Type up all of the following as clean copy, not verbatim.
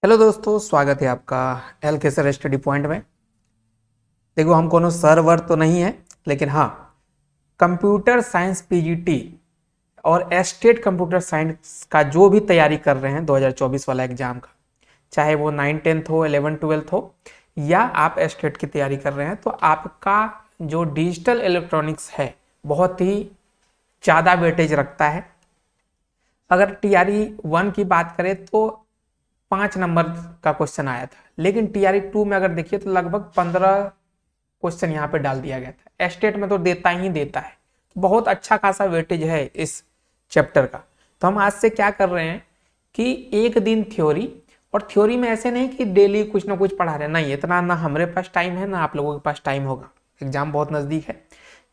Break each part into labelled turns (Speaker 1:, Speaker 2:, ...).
Speaker 1: Hello दोस्तों, स्वागत है आपका एल के सर स्टडी पॉइंट में। देखो, हम कोनो सर्वर तो नहीं है, लेकिन हाँ, कंप्यूटर साइंस पीजीटी और एस्टेट कंप्यूटर साइंस का जो भी तैयारी कर रहे हैं 2024 वाला एग्जाम का, चाहे वो 9th 10th हो, 11th 12th हो, या आप एस्टेट की तैयारी कर रहे हैं, तो आपका जो डिजिटल इलेक्ट्रॉनिक्स है बहुत ही ज़्यादा वेटेज रखता है। अगर टीआरई 1 की बात करें तो 5 नंबर का क्वेश्चन आया था, लेकिन टीआरई 2 में अगर देखिए तो लगभग 15 क्वेश्चन यहाँ पे डाल दिया गया था। एस्टेट में तो देता ही देता है, बहुत अच्छा खासा वेटेज है इस चैप्टर का। तो हम आज से क्या कर रहे हैं कि एक दिन थ्योरी, और थ्योरी में ऐसे नहीं कि डेली कुछ ना कुछ पढ़ा रहे हैं, नहीं, इतना ना हमारे पास टाइम है ना आप लोगों के पास टाइम होगा, एग्जाम बहुत नज़दीक है।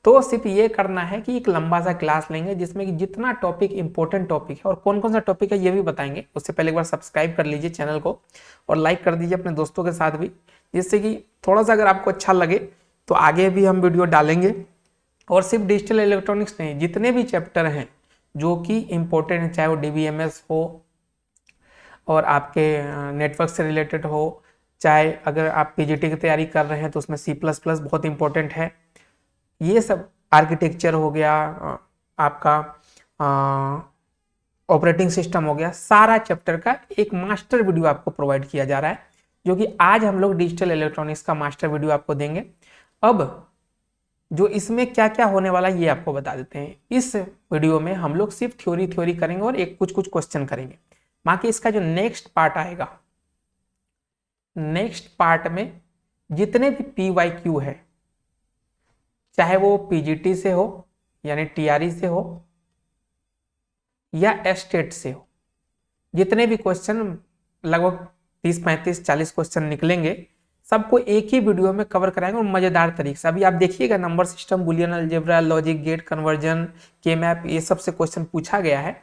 Speaker 1: तो सिर्फ ये करना है कि एक लंबा सा क्लास लेंगे जिसमें कि जितना टॉपिक इंपॉर्टेंट टॉपिक है और कौन कौन सा टॉपिक है ये भी बताएंगे। उससे पहले एक बार सब्सक्राइब कर लीजिए चैनल को और लाइक कर दीजिए अपने दोस्तों के साथ भी, जिससे कि थोड़ा सा अगर आपको अच्छा लगे तो आगे भी हम वीडियो डालेंगे। और सिर्फ डिजिटल इलेक्ट्रॉनिक्स नहीं, जितने भी चैप्टर हैं जो कि इम्पोर्टेंट हैं, चाहे वो डीबीएमएस हो और आपके नेटवर्क से रिलेटेड हो, चाहे अगर आप पीजीटी की तैयारी कर रहे हैं तो उसमें C++ बहुत इंपॉर्टेंट है, ये सब आर्किटेक्चर हो गया, आपका ऑपरेटिंग सिस्टम हो गया, सारा चैप्टर का एक मास्टर वीडियो आपको प्रोवाइड किया जा रहा है, जो कि आज हम लोग डिजिटल इलेक्ट्रॉनिक्स का मास्टर वीडियो आपको देंगे। अब जो इसमें क्या क्या होने वाला है ये आपको बता देते हैं। इस वीडियो में हम लोग सिर्फ थ्योरी थ्योरी करेंगे और एक कुछ कुछ क्वेश्चन करेंगे। बाकी इसका जो नेक्स्ट पार्ट आएगा, नेक्स्ट पार्ट में जितने भी PYQ है, चाहे वो पीजीटी से हो यानी टीआरई से हो या एस्टेट से हो, जितने भी क्वेश्चन लगभग 30 35 40 क्वेश्चन निकलेंगे, सबको एक ही वीडियो में कवर कराएंगे और मजेदार तरीके से। अभी आप देखिएगा, number system, Boolean algebra, logic gate, conversion, के मैप, ये सब से क्वेश्चन पूछा गया है।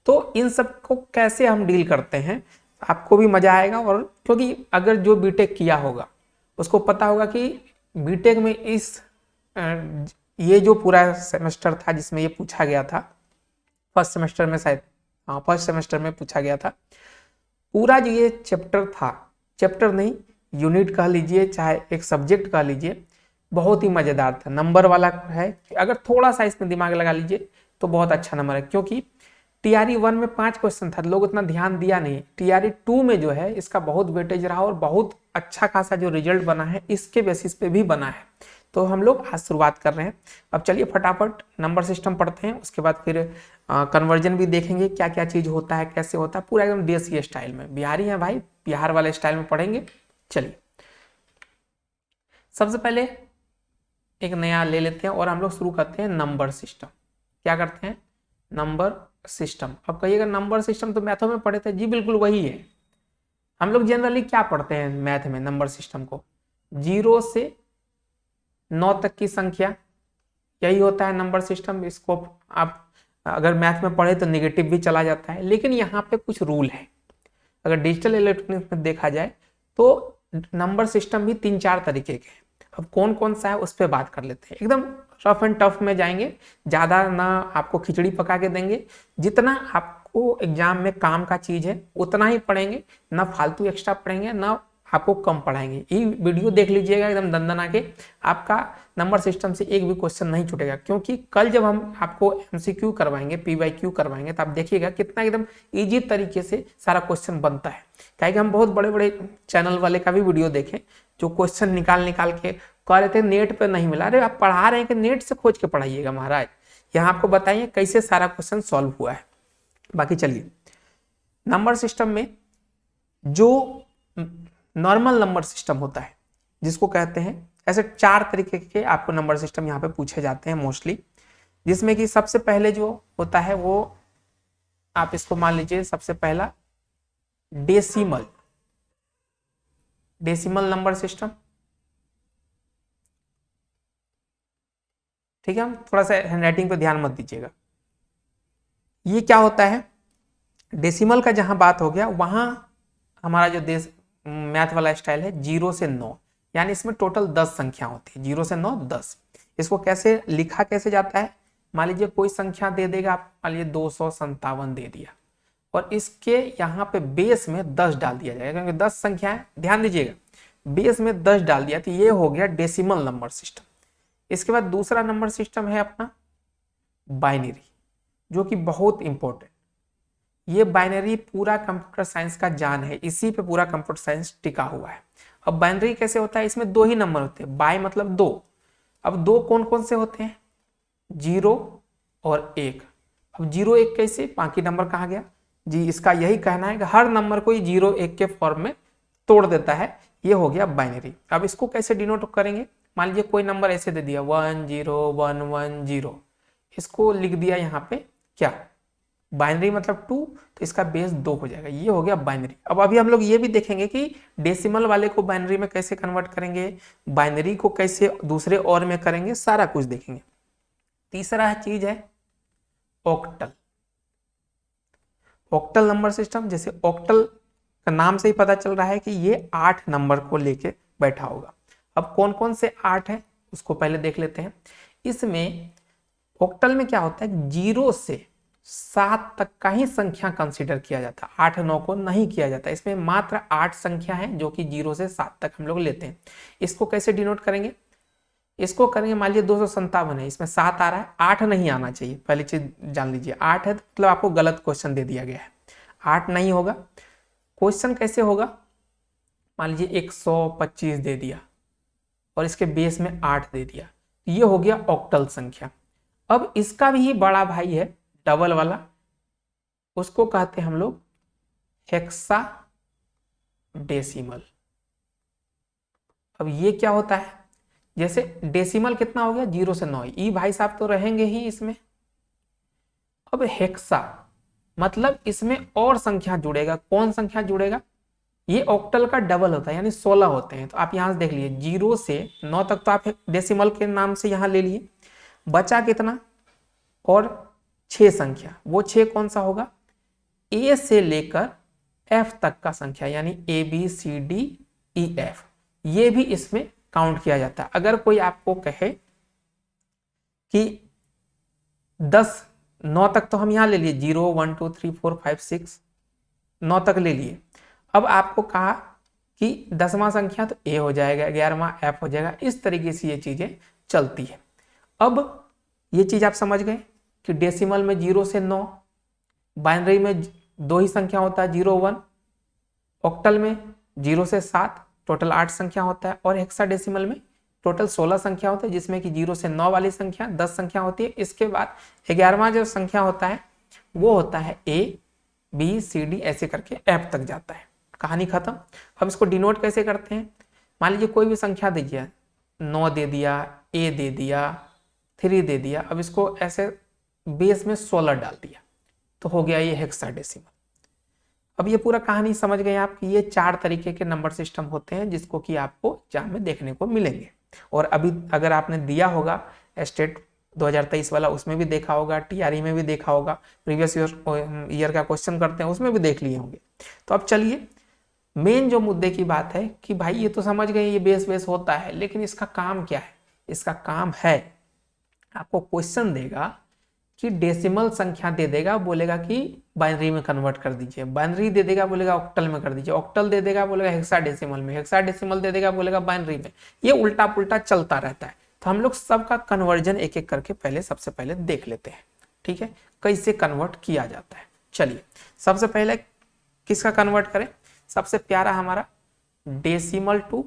Speaker 1: तो इन सब को कैसे हम डील करते हैं आपको भी मजा आएगा। और क्योंकि अगर जो बीटेक किया होगा उसको पता होगा कि बीटेक में ये जो पूरा सेमेस्टर था जिसमें ये पूछा गया था, फर्स्ट सेमेस्टर में शायद, हाँ फर्स्ट सेमेस्टर में पूछा गया था, पूरा जो ये चैप्टर था, चैप्टर नहीं यूनिट कह लीजिए चाहे एक सब्जेक्ट कह लीजिए, बहुत ही मज़ेदार था। नंबर वाला है कि अगर थोड़ा सा इसमें दिमाग लगा लीजिए तो बहुत अच्छा नंबर है, क्योंकि टीआरई 1 में 5 क्वेश्चन था, लोग उतना ध्यान दिया नहीं। टीआरई 2 में जो है इसका बहुत वेटेज रहा और बहुत अच्छा खासा जो रिजल्ट बना है इसके बेसिस पे भी बना है। तो हम लोग आज शुरुआत कर रहे हैं। अब चलिए फटाफट नंबर सिस्टम पढ़ते हैं, उसके बाद फिर कन्वर्जन भी देखेंगे क्या क्या चीज़ होता है, कैसे होता है, पूरा एकदम देसी स्टाइल में। बिहारी हैं भाई, बिहार वाले स्टाइल में पढ़ेंगे। चलिए सबसे पहले एक नया ले लेते हैं और हम लोग शुरू करते हैं नंबर सिस्टम। क्या करते हैं? Number system. अब कहिएगा नंबर सिस्टम तो मैथों में पढ़े थे, जी बिल्कुल वही है। हम लोग जनरली क्या पढ़ते हैं मैथ में नंबर सिस्टम को? 0 से 9 तक की संख्या, यही होता है नंबर सिस्टम। इसको आप अगर मैथ में पढ़े तो नेगेटिव भी चला जाता है, लेकिन यहाँ पे कुछ रूल है। अगर डिजिटल इलेक्ट्रॉनिक्स में देखा जाए तो नंबर सिस्टम भी 3 4 तरीके के हैं। अब कौन कौन सा है उस पर बात कर लेते हैं। एकदम रफ एंड टफ में जाएंगे, ज़्यादा ना आपको खिचड़ी पका के देंगे, जितना आपको एग्जाम में काम का चीज़ है उतना ही पढ़ेंगे, ना फालतू एक्स्ट्रा पढ़ेंगे ना आपको कम पढ़ाएंगे। ये वीडियो देख लीजिएगा एकदम दंदना के, आपका नंबर सिस्टम से एक भी क्वेश्चन नहीं छूटेगा। क्योंकि कल जब हम आपको MCQ करवाएंगे, PYQ करवाएंगे, तो आप देखिएगा कितना एकदम ईजी तरीके से सारा क्वेश्चन बनता है। क्या कि हम बहुत बड़े बड़े चैनल वाले का भी वीडियो देखें जो क्वेश्चन निकाल निकाल के कह रहे थे नेट पे नहीं मिला। अरे आप पढ़ा रहे हैं कि नेट से खोज के पढ़ाइएगा महाराज, यहाँ आपको बताइए कैसे सारा क्वेश्चन सॉल्व हुआ है। बाकी चलिए, नंबर सिस्टम में जो नॉर्मल नंबर सिस्टम होता है जिसको कहते हैं, ऐसे 4 तरीके के आपको नंबर सिस्टम यहाँ पे पूछे जाते हैं मोस्टली, जिसमें कि सबसे पहले जो होता है वो आप इसको मान लीजिए, सबसे पहला डेसिमल, डेसिमल नंबर सिस्टम। ठीक है, हम थोड़ा सा हैंडराइटिंग पे ध्यान मत दीजिएगा। ये क्या होता है? डेसिमल का जहां बात हो गया वहां हमारा जो देश मैथ वाला स्टाइल है 0 से 9, यानी इसमें टोटल 10 संख्या होती है। 0 से 9 10। इसको कैसे लिखा कैसे जाता है? मान लीजिए कोई संख्या दे देगा, आप मान लीजिए 257 दे दिया, और इसके यहाँ पे बेस में 10 डाल दिया जाएगा, क्योंकि 10 संख्या है, ध्यान दीजिएगा, बेस में 10 डाल दिया तो ये हो गया डेसिमल नंबर सिस्टम। इसके बाद दूसरा नंबर सिस्टम है अपना बाइनरी, जो कि बहुत इंपॉर्टेंट। ये बाइनरी पूरा कंप्यूटर साइंस का जान है, इसी पे पूरा कंप्यूटर साइंस टिका हुआ है। अब बाइनरी कैसे होता है, इसमें 2 ही नंबर होते हैं, बाय मतलब 2। अब 2 कौन कौन से होते हैं, 0 और 1। अब 0 1 कैसे, बाकी नंबर कहाँ गया जी, इसका यही कहना है कि हर नंबर को 0 1 के फॉर्म में तोड़ देता है, ये हो गया बाइनरी। अब इसको कैसे डिनोट करेंगे, मान लीजिए कोई नंबर ऐसे दे दिया 1 0 1 1 0, इसको लिख दिया यहाँ पे क्या, बाइनरी मतलब 2, तो इसका बेस 2 हो जाएगा, ये हो गया बाइनरी। अब अभी हम लोग ये भी देखेंगे कि डेसिमल वाले को बाइनरी में कैसे कन्वर्ट करेंगे, बाइनरी को कैसे दूसरे और में करेंगे, सारा कुछ देखेंगे। तीसरा चीज है ऑक्टल। ऑक्टल नंबर सिस्टम, जैसे ऑक्टल का नाम से ही पता चल रहा है कि ये 8 नंबर को लेके बैठा होगा। अब कौन कौन से 8 है उसको पहले देख लेते हैं। इसमें ऑक्टल में क्या होता है, 0 से 7 तक का ही संख्या कंसीडर किया जाता है, 8 9 को नहीं किया जाता। इसमें मात्र 8 संख्या है जो कि 0 से 7 तक हम लोग लेते हैं। इसको कैसे डिनोट करेंगे, इसको करेंगे, मान लीजिए 257 है, इसमें 7 आ रहा है, 8 नहीं आना चाहिए, पहली चीज जान लीजिए। 8 है तो मतलब आपको गलत क्वेश्चन दे दिया गया है, 8 नहीं होगा। क्वेश्चन कैसे होगा, मान लीजिए 125 दे दिया और इसके बेस में 8 दे दिया, ये हो गया ऑक्टल संख्या। अब इसका भी बड़ा भाई है डबल वाला, उसको कहते हैं हम लोग हेक्सा डेसिमल। अब ये क्या होता है, जैसे डेसिमल कितना हो गया 0 से 9, ई भाई साहब तो रहेंगे ही इसमें। अब हेक्सा मतलब इसमें और संख्या जुड़ेगा, कौन संख्या जुड़ेगा, ये ऑक्टल का डबल होता है, यानी 16 होते हैं। तो आप यहां से देख लीजिए 0 से 9 तक तो आप डेसिमल के नाम से यहां ले लिए, बचा कितना और 6 संख्या, वो 6 कौन सा होगा, ए से लेकर एफ तक का संख्या, यानी ABCDEF, ये भी इसमें काउंट किया जाता है। अगर कोई आपको कहे कि 10 9 तक तो हम यहां ले लिए, 0 1 2 3 4 5 6 9 तक ले लिए। अब आपको कहा कि 10वां संख्या तो ए हो जाएगा, 11वां एफ हो जाएगा, इस तरीके से ये चीजें चलती है। अब ये चीज आप समझ गए कि डेसिमल में 0 से 9, बाइनरी में 2 ही संख्या होता है 0 1, ऑक्टल में 0 से 7 टोटल 8 संख्या होता है, और हेक्साडेसिमल में टोटल 16 संख्या होता है, जिसमें कि 0 से 9 वाली संख्या 10 संख्या होती है। इसके बाद 11वां जो संख्या होता है वो होता है ABCD, ऐसे करके F तक जाता है, कहानी खत्म। अब इसको डिनोट कैसे करते हैं, मान लीजिए कोई भी संख्या दीजिए, 9 दे दिया, A दे दिया, 3 दे दिया, अब इसको ऐसे बेस में 16 डाल दिया, तो हो गया ये हेक्साडेसिमल। अब ये पूरा कहानी समझ गए आप कि ये 4 तरीके के नंबर सिस्टम होते हैं जिसको कि आपको एग्जाम में देखने को मिलेंगे। और अभी अगर आपने दिया होगा स्टेट 2023 वाला, उसमें भी देखा होगा, TRE में भी देखा होगा, प्रीवियस ईयर का क्वेश्चन करते हैं उसमें भी देख लिए होंगे। तो अब चलिए मेन जो मुद्दे की बात है कि भाई ये तो समझ गए ये बेस होता है, लेकिन इसका काम क्या है। इसका काम है, आपको क्वेश्चन देगा कि डेसिमल संख्या दे देगा, बोलेगा कि बाइनरी में कन्वर्ट कर दीजिए, बाइनरी दे देगा बोलेगा ऑक्टल में कर दीजिए, ऑक्टल दे देगा बोलेगा हेक्साडेसिमल में, हेक्साडेसिमल दे देगा बोलेगा बाइनरी में। ये उल्टा पुल्टा चलता रहता है। तो हम लोग सबका कन्वर्जन एक एक करके पहले सबसे पहले देख लेते हैं, ठीक है, कैसे कन्वर्ट किया जाता है। चलिए सबसे पहले किसका कन्वर्ट करें, सबसे प्यारा हमारा डेसिमल टू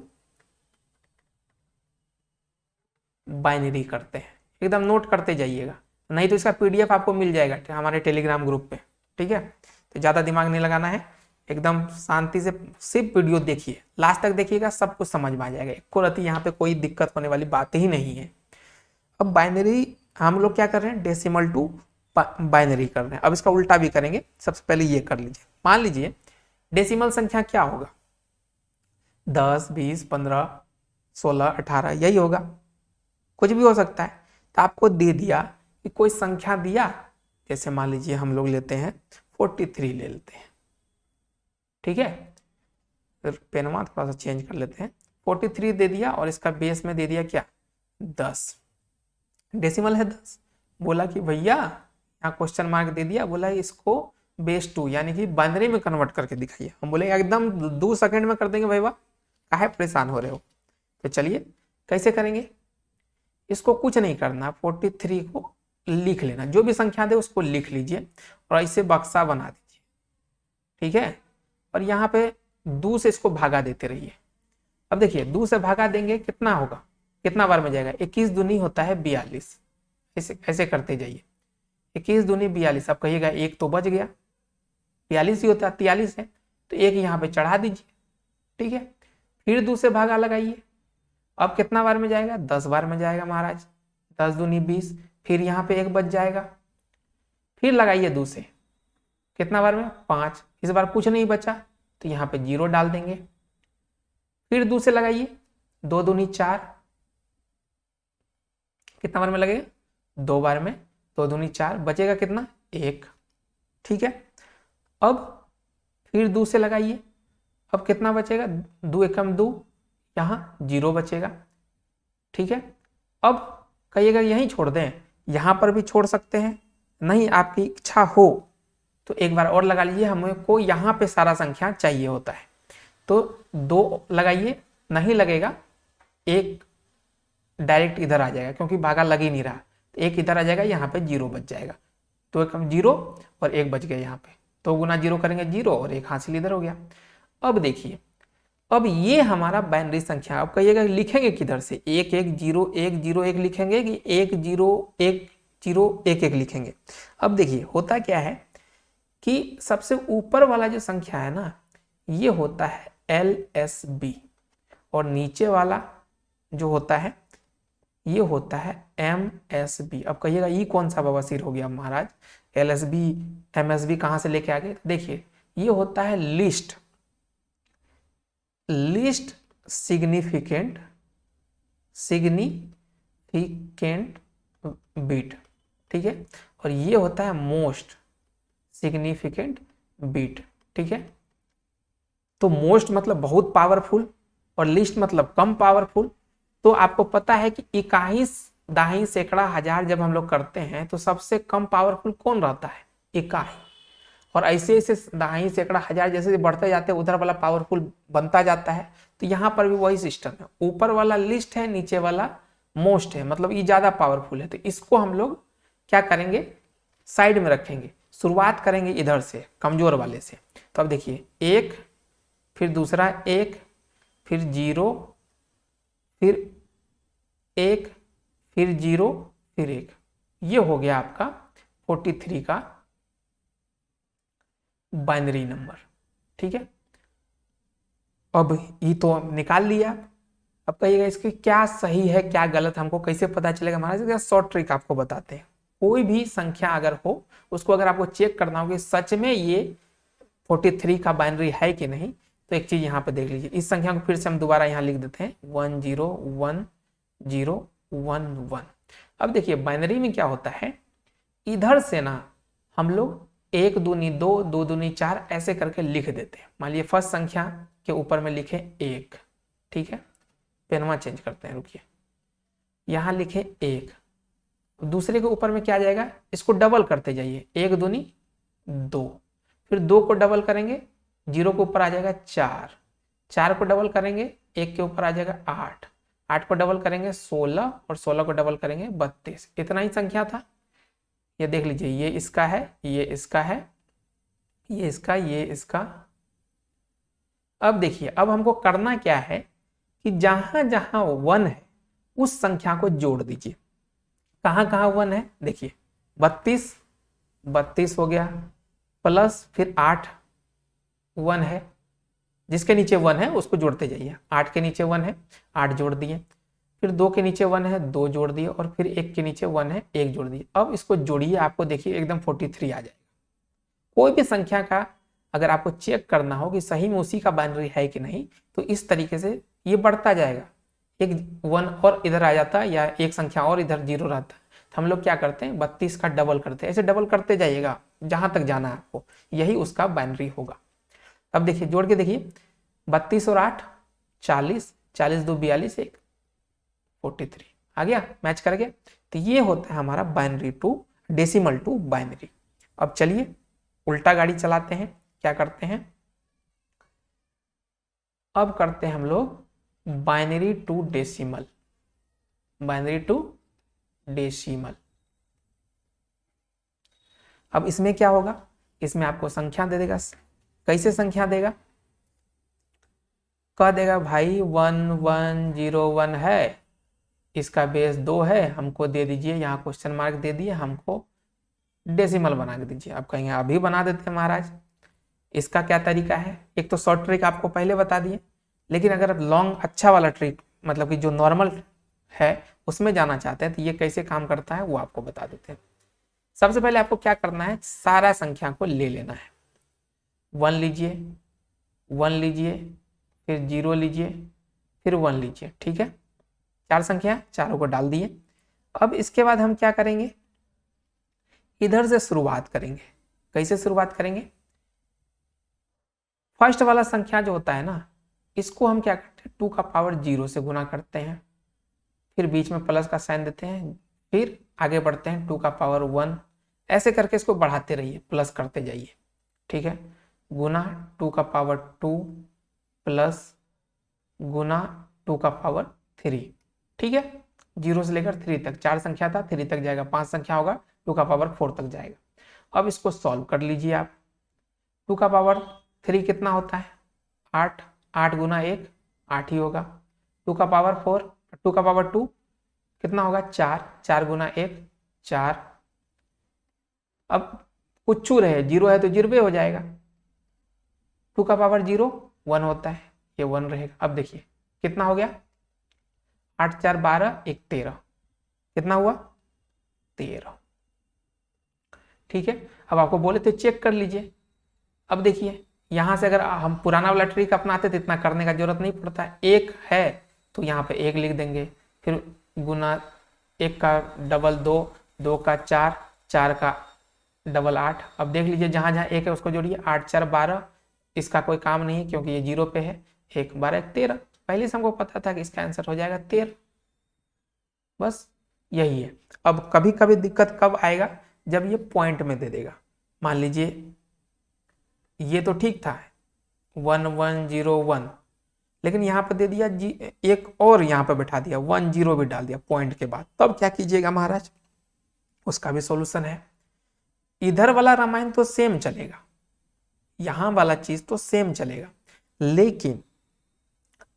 Speaker 1: बाइनरी करते हैं, एकदम नोट करते जाइएगा, नहीं तो इसका PDF आपको मिल जाएगा हमारे टेलीग्राम ग्रुप पे, ठीक है। तो ज़्यादा दिमाग नहीं लगाना है, एकदम शांति से सिर्फ वीडियो देखिए, लास्ट तक देखिएगा, सब कुछ समझ में आ जाएगा, एक रत्ती यहाँ पे कोई दिक्कत होने वाली बात ही नहीं है। अब बाइनरी हम लोग क्या कर रहे हैं, डेसिमल टू बाइनरी कर रहे हैं। अब इसका उल्टा भी करेंगे, सबसे पहले ये कर लीजिए। मान लीजिए डेसिमल संख्या क्या होगा, 10 20 15 16 18 यही होगा, कुछ भी हो सकता है। तो आपको दे दिया कि कोई संख्या दिया, जैसे मान लीजिए हम लोग लेते हैं 43 ले लेते हैं, ठीक है, फिर पेनवा थोड़ा सा चेंज कर लेते हैं, 43 दे दिया और इसका बेस में दे दिया क्या 10, डेसिमल है 10। बोला कि भैया यहाँ क्वेश्चन मार्क दे दिया, बोला इसको बेस 2 यानी कि बाइनरी में कन्वर्ट करके दिखाइए। हम बोलेंगे एकदम 2 सेकंड में कर देंगे भाई, वाह काहे परेशान हो रहे हो। तो चलिए कैसे करेंगे, इसको कुछ नहीं करना, 43 को लिख लेना, जो भी संख्या दे उसको लिख लीजिए और ऐसे बक्सा बना दीजिए, ठीक है। और यहाँ पे 2 से इसको भागा देते रहिए। अब देखिए 2 से भागा देंगे कितना होगा, कितना बार में जाएगा, 21 दूनी होता है 42, ऐसे ऐसे करते जाइए, 21 दूनी 42। अब कहिएगा एक तो बच गया, 42 ही होता है, 43 है तो एक यहाँ पे चढ़ा दीजिए, ठीक है। फिर 2 से भागा लगाइए, अब कितना बार में जाएगा, 10 बार में जाएगा महाराज, 10 दूनी 20, फिर यहाँ पे एक बच जाएगा, फिर लगाइए 2 से, कितना बार में 5, इस बार कुछ नहीं बचा तो यहाँ पे 0 डाल देंगे। फिर 2 से लगाइए, 2 दूनी 4, कितना बार में लगेगा, 2 बार में, 2 दूनी 4, बचेगा कितना 1, ठीक है। अब फिर 2 से लगाइए, अब कितना बचेगा, 2 एकम 2, यहाँ 0 बचेगा, ठीक है। अब कहिएगा यहीं छोड़ दें, यहाँ पर भी छोड़ सकते हैं, नहीं आपकी इच्छा हो तो एक बार और लगा लीजिए, हमें को यहाँ पे सारा संख्या चाहिए होता है तो 2 लगाइए, नहीं लगेगा एक डायरेक्ट इधर आ जाएगा क्योंकि भागा लग ही नहीं रहा, तो एक इधर आ जाएगा, यहाँ पे 0 बच जाएगा, तो एक 0 और 1 बच गया, यहाँ पे 2 गुना 0 करेंगे 0 और 1 हासिल इधर हो गया। अब देखिए, अब ये हमारा बाइनरी संख्या, अब कहिएगा लिखेंगे किधर से, 1 1 0 1 0 1 लिखेंगे कि 1 0 1 0 1 1 लिखेंगे। अब देखिए होता क्या है कि सबसे ऊपर वाला जो संख्या है ना, ये होता है LSB और नीचे वाला जो होता है ये होता है MSB। अब कहिएगा ये कौन सा बवासीर हो गया महाराज, LSB MSB कहाँ से लेके आ गए। देखिए ये होता है लिस्ट सिग्निफिकेंट बिट, ठीक है, और ये होता है मोस्ट सिग्निफिकेंट बिट, ठीक है। तो मोस्ट मतलब बहुत पावरफुल और लिस्ट मतलब कम पावरफुल। तो आपको पता है कि 21 दाही सैकड़ा हजार जब हम लोग करते हैं तो सबसे कम पावरफुल कौन रहता है, 21, और ऐसे ऐसे दाही सैकड़ा हजार जैसे बढ़ते जाते हैं उधर वाला पावरफुल बनता जाता है। तो यहाँ पर भी वही सिस्टम है, ऊपर वाला लिस्ट है, नीचे वाला मोस्ट है, मतलब ये ज्यादा पावरफुल है। तो इसको हम लोग क्या करेंगे, साइड में रखेंगे, शुरुआत करेंगे इधर से कमजोर वाले से। तो अब देखिए 1, फिर दूसरा 1, फिर 0, फिर 1, फिर 0, फिर 1, ये हो गया आपका 43 का बाइनरी नंबर, ठीक है। अब ये तो निकाल लिया, अब कहिएगा इसके क्या सही है क्या गलत, हमको कैसे पता चलेगा हमारा, शॉर्ट ट्रिक आपको बताते हैं। कोई भी संख्या अगर हो उसको अगर आपको चेक करना हो कि सच में ये 43 का बाइनरी है कि नहीं, तो एक चीज यहाँ पे देख लीजिए, इस संख्या को फिर से हम दोबारा यहाँ लिख देते हैं 1 0 1 0 1 1। अब देखिए बाइनरी में क्या होता है, इधर से ना हम लोग 1 दूनी 2 2 दूनी 4 ऐसे करके लिख देते हैं। मान लीजिए फर्स्ट संख्या के ऊपर में लिखे 1, ठीक है, पेनवा चेंज करते हैं, रुकिए, यहाँ लिखे 1, दूसरे के ऊपर में क्या जाएगा, इसको डबल करते जाइए, 1 दूनी 2, फिर 2 को डबल करेंगे 0 के ऊपर आ जाएगा 4, 4 को डबल करेंगे 1 के ऊपर आ जाएगा 8, 8 को डबल करेंगे 16 और 16 को डबल करेंगे 32। इतना ही संख्या था, ये देख लीजिए, ये इसका है, ये इसका है, ये इसका, ये इसका। अब देखिए अब हमको करना क्या है कि जहां जहां 1 है उस संख्या को जोड़ दीजिए। कहां कहां 1 है, देखिए 32 हो गया, प्लस फिर 8 1 है, जिसके नीचे 1 है उसको जोड़ते जाइए, 8 के नीचे 1 है 8 जोड़ दिए, फिर 2 के नीचे 1 है 2 जोड़ दिए, और फिर 1 के नीचे 1 है 1 जोड़ दिए। अब इसको जोड़िए, आपको देखिए एकदम 43 आ जाएगा। कोई भी संख्या का अगर आपको चेक करना हो कि सही में उसी का बाइनरी है कि नहीं, तो इस तरीके से ये बढ़ता जाएगा, एक 1 और इधर आ जाता है या एक संख्या और इधर 0 रहता है, तो हम लोग क्या करते हैं 32 का डबल करते हैं, ऐसे डबल करते जाइएगा जहां तक जाना है आपको, यही उसका बाइनरी होगा। अब देखिए जोड़ के देखिए, 32 और 8 40, 40 2 42, 1 43 आ गया, मैच कर गया। तो ये होता है हमारा binary to decimal to binary. अब चलिए उल्टा गाड़ी चलाते हैं, क्या करते हैं, अब करते हैं हम लोग binary to decimal, binary to decimal. अब इसमें क्या होगा, इसमें आपको संख्या दे देगा। कैसे संख्या देगा, कह देगा भाई 1101 है, इसका बेस 2 है, हमको दे दीजिए, यहाँ क्वेश्चन मार्क दे दिए, हमको डेसिमल बना के दीजिए। आप कहेंगे अभी बना देते हैं महाराज। इसका क्या तरीका है, एक तो शॉर्ट ट्रिक आपको पहले बता दिए, लेकिन अगर आप लॉन्ग अच्छा वाला ट्रिक, मतलब कि जो नॉर्मल है उसमें जाना चाहते हैं तो ये कैसे काम करता है वो आपको बता देते हैं। सबसे पहले आपको क्या करना है, सारा संख्या को ले लेना है। 1 लीजिए, 1 लीजिए, फिर 0 लीजिए, फिर 1 लीजिए, ठीक है। 4 संख्या, चारों को डाल दिए। अब इसके बाद हम क्या करेंगे, इधर से शुरुआत करेंगे। कैसे शुरुआत करेंगे, फर्स्ट वाला संख्या जो होता है ना, इसको हम क्या करते हैं 2 का पावर 0 से गुना करते हैं, फिर बीच में प्लस का साइन देते हैं, फिर आगे बढ़ते हैं 2 का पावर 1, ऐसे करके इसको बढ़ाते रहिए, प्लस करते जाइए, ठीक है। गुना 2 का पावर 2 प्लस गुना 2 का पावर 3, ठीक है। 0 से लेकर 3 तक, 4 संख्या था, 3 तक जाएगा, 5 संख्या होगा 2 का पावर 4 तक जाएगा। अब इसको सॉल्व कर लीजिए आप। 2 का पावर 3 कितना होता है, 8, 8 गुना 1 8 ही होगा। 2 का पावर 4, 2 का पावर 2 कितना होगा, 4, 4 गुना 1 4। अब कुछ रहे, 0 है तो 0 हो जाएगा। 2 का पावर 0 1 होता है, ये 1 रहेगा। अब देखिए कितना हो गया, 8 4 12 1 13, कितना हुआ 13, ठीक है। अब आपको बोले तो चेक कर लीजिए। अब देखिए यहां से अगर हम पुराना वाला ट्रिक अपनाते तो इतना करने का जरूरत नहीं पड़ता है। 1 है तो यहाँ पे 1 लिख देंगे, फिर गुना 1 का डबल 2, 2 का 4, 4 का डबल 8। अब देख लीजिए जहां जहां 1 है उसको जोड़िए, 8 4 12, इसका कोई काम नहीं है क्योंकि ये 0 पे है। 1 12 1 13, पहले से हमको पता था कि इसका आंसर हो जाएगा 13, बस यही है। अब कभी कभी दिक्कत कब आएगा, जब ये पॉइंट में दे देगा। मान लीजिए ये तो ठीक था 1101, लेकिन यहाँ पे दे दिया जी, एक और यहाँ पे बैठा दिया 10 भी डाल दिया पॉइंट के बाद, तब क्या कीजिएगा महाराज, उसका भी सॉल्यूशन है। इधर वाला रामायण तो सेम चलेगा, यहां वाला चीज तो सेम चलेगा, लेकिन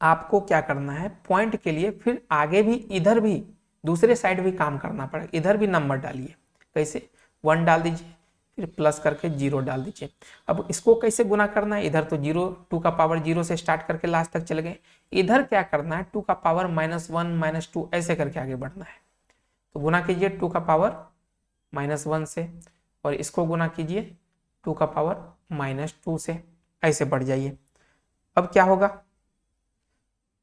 Speaker 1: आपको क्या करना है, पॉइंट के लिए फिर आगे भी इधर भी दूसरे साइड भी काम करना पड़ेगा। इधर भी नंबर डालिए, कैसे 1 डाल दीजिए, फिर प्लस करके 0 डाल दीजिए। अब इसको कैसे गुना करना है, इधर तो 0 2 का पावर 0 से स्टार्ट करके लास्ट तक चले गए, इधर क्या करना है 2 का पावर -1 -2 ऐसे करके आगे बढ़ना है। तो गुना कीजिए 2 का पावर -1 से, और इसको गुना कीजिए 2 का पावर -2 से, ऐसे बढ़ जाइए। अब क्या होगा,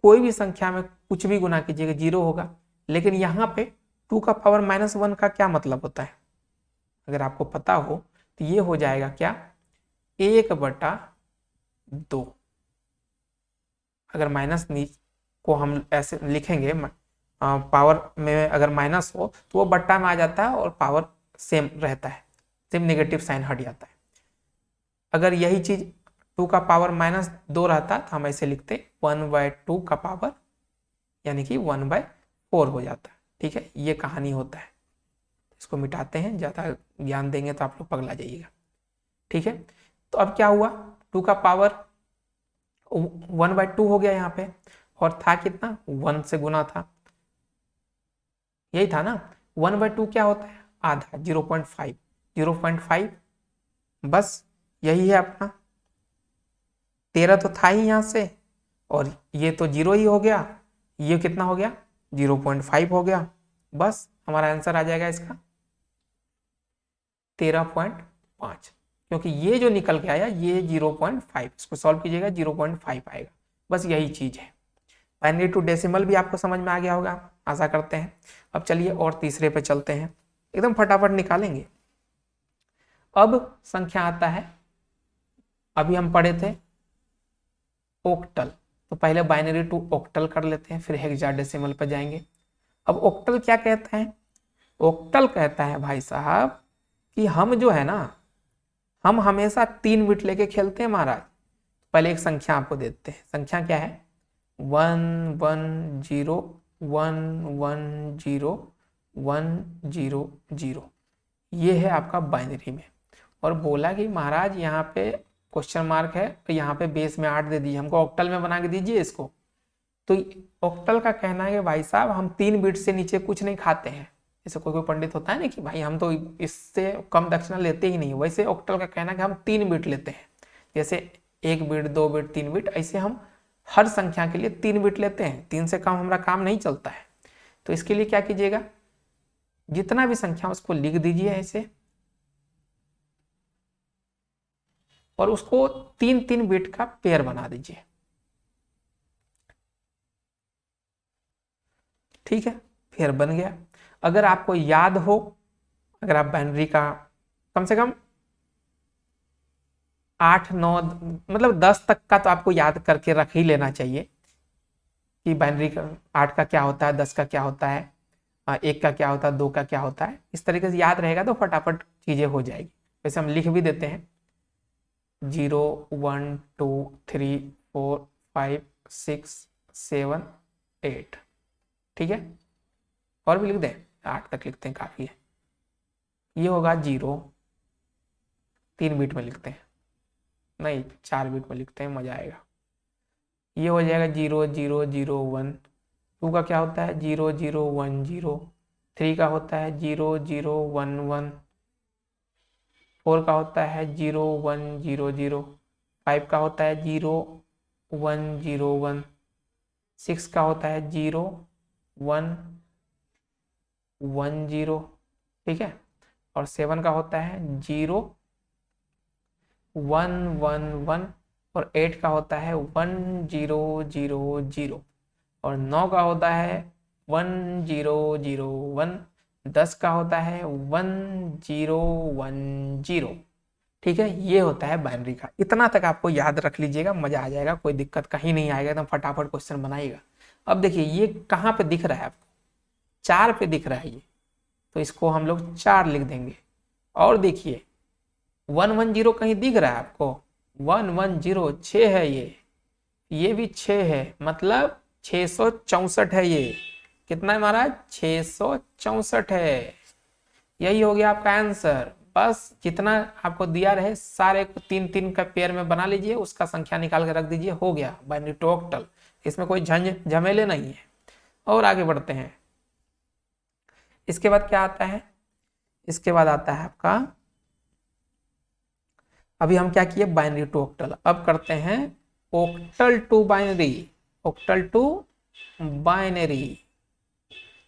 Speaker 1: कोई भी संख्या में कुछ भी गुना कीजिएगा 0 होगा, लेकिन यहाँ पे 2 का पावर -1 का क्या मतलब होता है, अगर आपको पता हो तो ये हो जाएगा क्या, 1/2। अगर माइनस को हम ऐसे लिखेंगे, पावर में अगर माइनस हो तो वो बट्टा में आ जाता है और पावर सेम रहता है, सिर्फ नेगेटिव साइन हट जाता है। अगर यही चीज 2 का पावर -2 रहता तो हम ऐसे लिखते 1/2 का पावर, यानी कि 1/4 हो जाता है, ठीक है। ये कहानी होता है, इसको मिटाते हैं, ज़्यादा ज्ञान देंगे तो आप लोग पगला जाइएगा, ठीक है। तो अब क्या हुआ, 2 का पावर 1/2 हो गया यहाँ पे, और था कितना 1 से गुना था, यही था ना। 1/2 क्या होता है, आधा, 0.5, 0.5, बस यही है अपना। 13 तो था ही यहाँ से, और ये तो 0 ही हो गया, ये कितना हो गया 0.5 हो गया, बस हमारा आंसर आ जाएगा इसका 13.5, क्योंकि ये जो निकल के आया ये 0.5, इसको सॉल्व कीजिएगा 0.5 आएगा, बस यही चीज है। बाइनरी टू डेसिमल भी आपको समझ में आ गया होगा, आशा करते हैं। अब चलिए और तीसरे पे चलते हैं, एकदम फटाफट निकालेंगे। अब संख्या आता है, अभी हम पढ़े थे ओक्टल, तो पहले बाइनरी टू ओक्टल कर लेते हैं, फिर हेक्साडेसिमल पे जाएंगे। अब ओक्टल क्या कहता है, ओक्टल कहता है भाई साहब कि हम जो है ना, हम हमेशा 3 बिट लेके खेलते हैं महाराज। पहले एक संख्या आपको देते हैं, संख्या क्या है 1 1 0 1 1 0 1 0 0, ये है आपका बाइनरी में। और बोला कि महाराज यहाँ पे क्वेश्चन मार्क है तो यहाँ पे बेस में 8 दे दीजिए, हमको ऑक्टल में बना के दीजिए इसको। तो ऑक्टल का कहना है कि भाई साहब हम 3 बिट से नीचे कुछ नहीं खाते हैं। जैसे कोई पंडित होता है ना कि भाई हम तो इससे कम दक्षिणा लेते ही नहीं, वैसे ऑक्टल का कहना है कि हम 3 बिट लेते हैं। जैसे 1 बिट 2 बिट 3 बिट, ऐसे हम हर संख्या के लिए 3 बिट लेते हैं, 3 से कम हमारा काम नहीं चलता है। तो इसके लिए क्या कीजिएगा, जितना भी संख्या उसको लिख दीजिए ऐसे, और उसको 3 बिट का पेयर बना दीजिए। ठीक है, पेयर बन गया। अगर आपको याद हो, अगर आप बाइनरी का कम से कम 8 9 मतलब 10 तक का तो आपको याद करके रख ही लेना चाहिए कि बाइनरी का 8 का क्या होता है, 10 का क्या होता है, 1 का क्या होता है, 2 का क्या होता है। इस तरीके से याद रहेगा तो फटाफट चीजें हो जाएगी। वैसे हम लिख भी देते हैं 0 1 2 3 4 5 6 7 8, ठीक है। और भी लिख दें, 8 तक लिखते हैं काफी है। ये होगा 0, 3 बिट में लिखते हैं, नहीं 4 बिट में लिखते हैं, मजा आएगा। ये हो जाएगा 0 0 0 1। 2 का क्या होता है 0 0 1 0। 3 का होता है 0 0 1 1। 4 का होता है 0 1 0 0। 5 का होता है 0 1 0 1। 6 का होता है 0 1 1 0, ठीक है। और 7 का होता है 0 1 1 1। और 8 का होता है 1 0 0 0। और 9 का होता है 1 0 0 1। 10 का होता है 1 0 1 0, ठीक है। ये होता है बाइनरी का। इतना तक आपको याद रख लीजिएगा, मजा आ जाएगा, कोई दिक्कत कहीं नहीं आएगा, एकदम फटाफट क्वेश्चन बनाइएगा। अब देखिए ये कहाँ पे दिख रहा है आपको, 4 पे दिख रहा है ये, तो इसको हम लोग 4 लिख देंगे। और देखिए 1 1 0 कहीं दिख रहा है आपको, 1 1 0 6 है ये भी 6 है, मतलब 664 है। ये कितना है महाराज 664 है। यही हो गया आपका आंसर। बस जितना आपको दिया रहे सारे को 3 का पेयर में बना लीजिए, उसका संख्या निकाल के रख दीजिए, हो गया बाइनरी टू ऑक्टल। इसमें कोई झमेले नहीं है। और आगे बढ़ते हैं। इसके बाद क्या आता है, इसके बाद आता है आपका, अभी हम क्या किए बाइनरी टू ऑक्टल, अब करते हैं octal to binary. Octal to binary,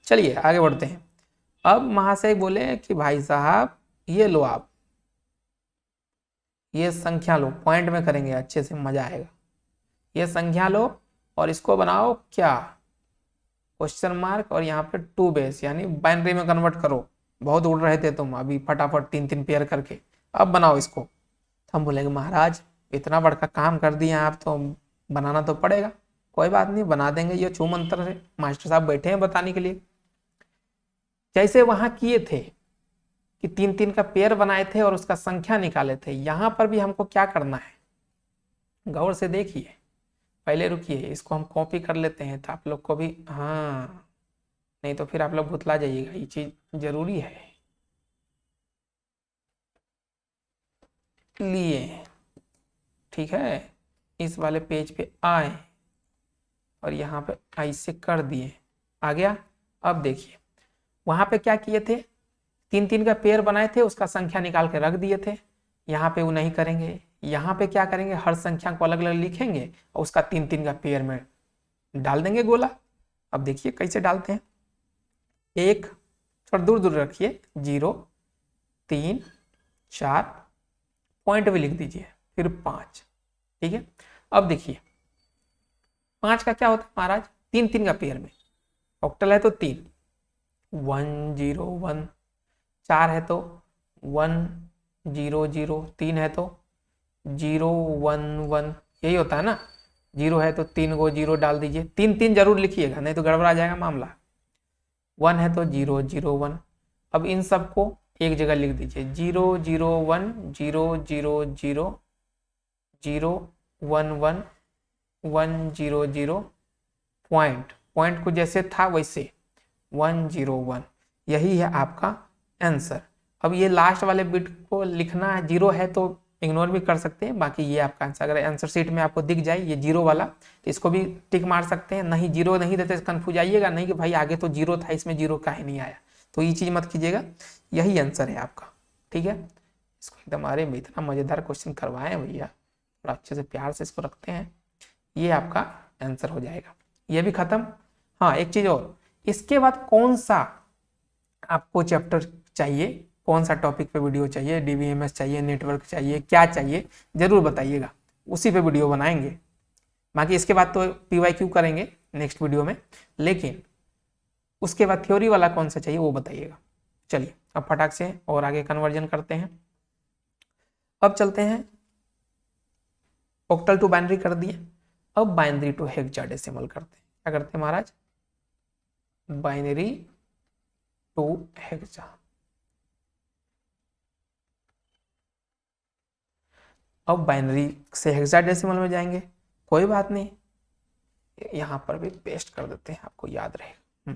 Speaker 1: चलिए आगे बढ़ते हैं। अब महाशय बोले कि भाई साहब ये लो, आप ये संख्या लो, पॉइंट में करेंगे अच्छे से, मजा आएगा। ये संख्या लो और इसको बनाओ क्या क्वेश्चन मार्क, और यहाँ पे 2 बेस यानी बाइनरी में कन्वर्ट करो। बहुत उड़ रहे थे तुम अभी, फटाफट 3 पेयर करके अब बनाओ इसको। तो हम बोलेंगे महाराज इतना बड़का काम कर दिए आप, तो बनाना तो पड़ेगा। कोई बात नहीं, बना देंगे, ये छू मंत्र से मास्टर साहब बैठे हैं बताने के लिए। जैसे वहां किए थे कि 3 का पेयर बनाए थे और उसका संख्या निकाले थे, यहां पर भी हमको क्या करना है गौर से देखिए। पहले रुकिए, इसको हम कॉपी कर लेते हैं तो आप लोग को भी, हाँ नहीं तो फिर आप लोग भुतला जाइएगा, ये चीज जरूरी है। लिए ठीक है, इस वाले पेज पे आए और यहाँ पे ऐसे कर दिए, आ गया। अब देखिए वहां पे क्या किए थे, 3 का पेयर बनाए थे, उसका संख्या निकाल के रख दिए थे। यहाँ पे वो नहीं करेंगे, यहाँ पे क्या करेंगे, हर संख्या को अलग अलग लिखेंगे और उसका 3 का पेयर में डाल देंगे गोला। अब देखिए कैसे डालते हैं, 1 थोड़ा दूर दूर रखिए, 0 3 4 पॉइंट भी लिख दीजिए, फिर 5, ठीक है। अब देखिए 5 का क्या होता है महाराज, 3 का पेयर में, ऑक्टल है तो 3 1 0 1। 4 है तो 1 0 0। 3 है तो 0 1 1, यही होता है ना। 0 है तो 3 को 0 डाल दीजिए, 3 जरूर लिखिएगा नहीं तो गड़बड़ा जाएगा मामला। 1 है तो 0 0 1। अब इन सबको एक जगह लिख दीजिए 001 000 011 100 पॉइंट को जैसे था वैसे 101, यही है आपका आंसर। अब ये लास्ट वाले बिट को लिखना है, जीरो है तो इग्नोर भी कर सकते हैं, बाकी ये आपका आंसर। अगर आंसर शीट में आपको दिख जाए ये जीरो वाला तो इसको भी टिक मार सकते हैं। नहीं जीरो नहीं देते कंफ्यूज आइएगा नहीं कि भाई आगे तो जीरो था इसमें जीरो काहे नहीं आया, तो ये चीज मत कीजिएगा, यही आंसर है आपका। ठीक है, इसको एकदम, अरे इतना मजेदार क्वेश्चन करवाए हैं भैया, थोड़ा अच्छे से प्यार से इसको रखते हैं, ये आपका आंसर हो जाएगा। ये भी खत्म। हाँ एक चीज और, इसके बाद कौन सा आपको चैप्टर चाहिए, कौन सा टॉपिक पे वीडियो चाहिए, डीबीएमएस चाहिए, नेटवर्क चाहिए, क्या चाहिए जरूर बताइएगा, उसी पे वीडियो बनाएंगे। बाकी इसके बाद तो पीवाईक्यू करेंगे नेक्स्ट वीडियो में, लेकिन उसके बाद थ्योरी वाला कौन सा चाहिए वो बताइएगा। चलिए अब फटाक से और आगे कन्वर्जन करते हैं। अब चलते हैं, ऑक्टल टू बाइनरी कर दिए, अब बाइनरी टू हेक्साडेसिमल करते हैं। क्या करते हैं महाराज, बाइनरी टू हेक्सा। अब बाइनरी से हेक्साडेसिमल में जाएंगे, कोई बात नहीं, यहां पर भी पेस्ट कर देते हैं, आपको याद रहेगा।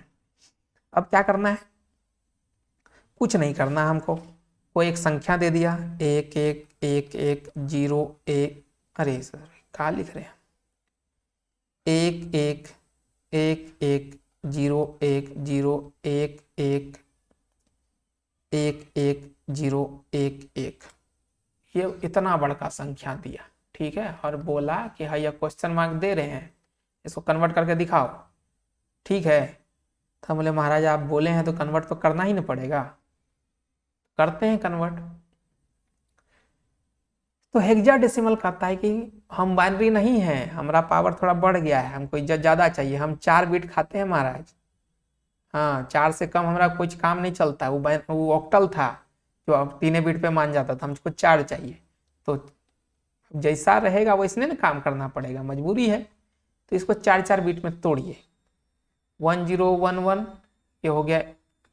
Speaker 1: अब क्या करना है, कुछ नहीं करना हमको, कोई एक संख्या दे दिया 1 1 1 1 0 1, अरे सर क्या लिख रहे हैं, 1 1 1 1 0 1 0 1 1 1 1 0 1 1, ये इतना बड़का संख्या दिया। ठीक है, और बोला कि हाँ ये क्वेश्चन मार्क दे रहे हैं, इसको कन्वर्ट करके दिखाओ। ठीक है, तो बोले महाराज आप बोले हैं तो कन्वर्ट तो करना ही ना पड़ेगा, करते हैं कन्वर्ट। तो हेक्साडेसिमल कहता है कि हम बाइनरी नहीं है, हमारा पावर थोड़ा बढ़ गया है, हमको इज्जत ज्यादा चाहिए, हम 4 बिट खाते हैं महाराज। हाँ 4 से कम हमारा कुछ काम नहीं चलता, वो ऑक्टल था जो अब 3 बिट पे मान जाता था, हमको 4 चाहिए। तो जैसा रहेगा वैसने ना काम करना पड़ेगा, मजबूरी है। तो इसको 4 बिट में तोड़िए, 1011 ये हो गया।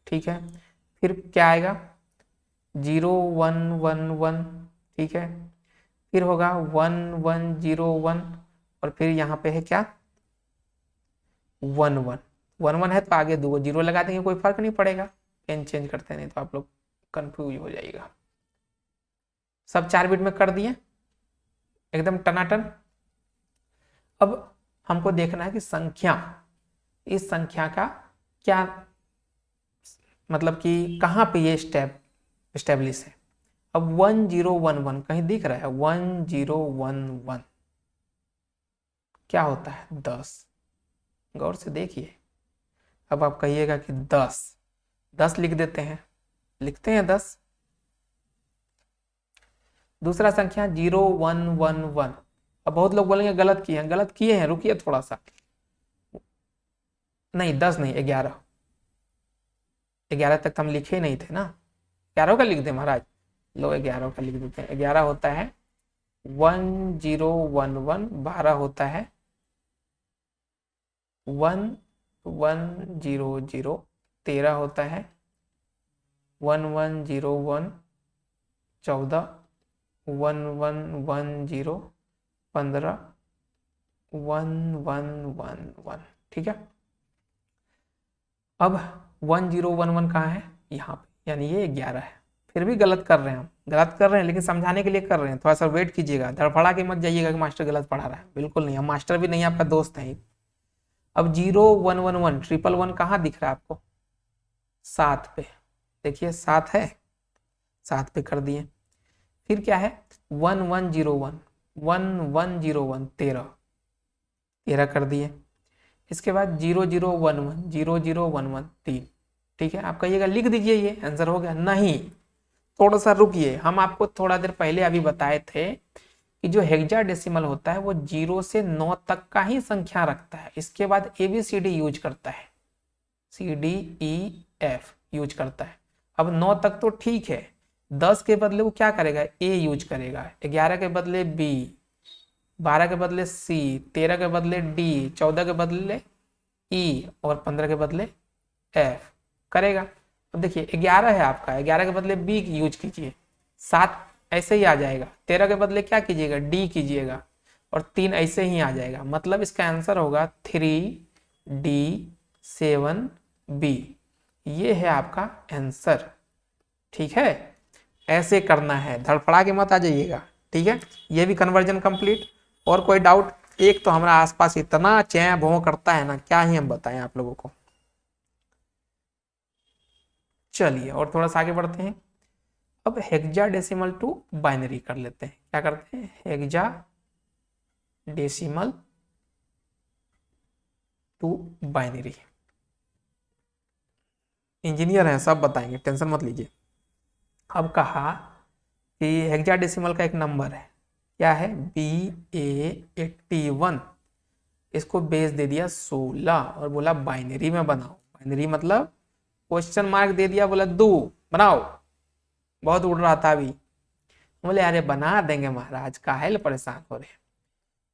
Speaker 1: ठीक है, फिर क्या आएगा 0111, ठीक है, फिर होगा 1101, और फिर यहाँ पे है क्या 11 है तो आगे 2 जीरो लगा देंगे, कोई फर्क नहीं पड़ेगा, पेन चेंज करते नहीं तो आप लोग कंफ्यूज हो जाएगा। सब 4 बिट में कर दिए एकदम टनाटन। अब हमको देखना है कि संख्या, इस संख्या का क्या मतलब कि कहाँ पे ये स्टेब्लिश है। अब 1011 कहीं दिख रहा है, 1011 क्या होता है 10, गौर से देखिए। अब आप कहिएगा कि 10 लिख देते हैं, लिखते हैं 10। दूसरा संख्या 0111, अब बहुत लोग बोलेंगे गलत किए हैं, गलत किए हैं, रुकिए थोड़ा सा, नहीं 10 नहीं 11 तक तो हम लिखे नहीं थे ना, 11 का लिख दे महाराज, लो 11 का लिख देते हैं। 11 होता है 1011, 12 होता है 1100, 13 होता है 1101, 14 1110, 15 1111। ठीक है, अब 1011 कहाँ है, यहाँ पे, यानी ये 11 है। फिर भी गलत कर रहे हैं हम, गलत कर रहे हैं लेकिन समझाने के लिए कर रहे हैं, थोड़ा सा वेट कीजिएगा, धड़फड़ा के मत जाइएगा कि मास्टर गलत पढ़ा रहा है, बिल्कुल नहीं, हम मास्टर भी नहीं, आपका दोस्त है। अब 0111 111 कहाँ दिख रहा है आपको, 7 पे, देखिए 7 है, 7 पे कर दिए। फिर क्या है 1101, 1101 13 कर दिए। इसके बाद 0011, 0011 3। ठीक है, आप कहिएगा लिख दीजिए ये आंसर हो गया, नहीं थोड़ा सा रुकिए, हम आपको थोड़ा देर पहले अभी बताए थे कि जो हेक्साडेसिमल होता है वो 0 से 9 तक का ही संख्या रखता है, इसके बाद ABCD यूज करता है, CDEF यूज करता है। अब 9 तक तो ठीक है, 10 के बदले वो क्या करेगा A यूज करेगा, 11 के बदले B, 12 के बदले C, 13 के बदले D, 14 के बदले E और 15 के बदले F करेगा। अब देखिए 11 है आपका, 11 के बदले बी यूज कीजिए, 7 ऐसे ही आ जाएगा, 13 के बदले क्या कीजिएगा, डी कीजिएगा, और 3 ऐसे ही आ जाएगा। मतलब इसका आंसर होगा 3D7B, ये है आपका आंसर। ठीक है, ऐसे करना है, धड़फड़ा के मत आ जाइएगा। ठीक है, ये भी कन्वर्जन कंप्लीट। और कोई डाउट? एक तो हमारा आसपास इतना चै भों करता है ना, क्या ही हम बताएं आप लोगों को। चलिए और थोड़ा सा आगे बढ़ते हैं। अब हेक्साडेसिमल टू बाइनरी कर लेते हैं। क्या करते हैं, हेक्साडेसिमल टू बाइनरी। इंजीनियर हैं, सब बताएंगे, टेंशन मत लीजिए। अब कहा कि हेक्साडेसिमल का एक नंबर है, क्या है, BA81, इसको बेस दे दिया 16 और बोला बाइनरी में बनाओ। बाइनरी मतलब क्वेश्चन मार्क दे दिया, बोला 2 बनाओ। बहुत उड़ रहा था अभी, बोले अरे बना देंगे महाराज, काहे परेशान हो रहे हैं।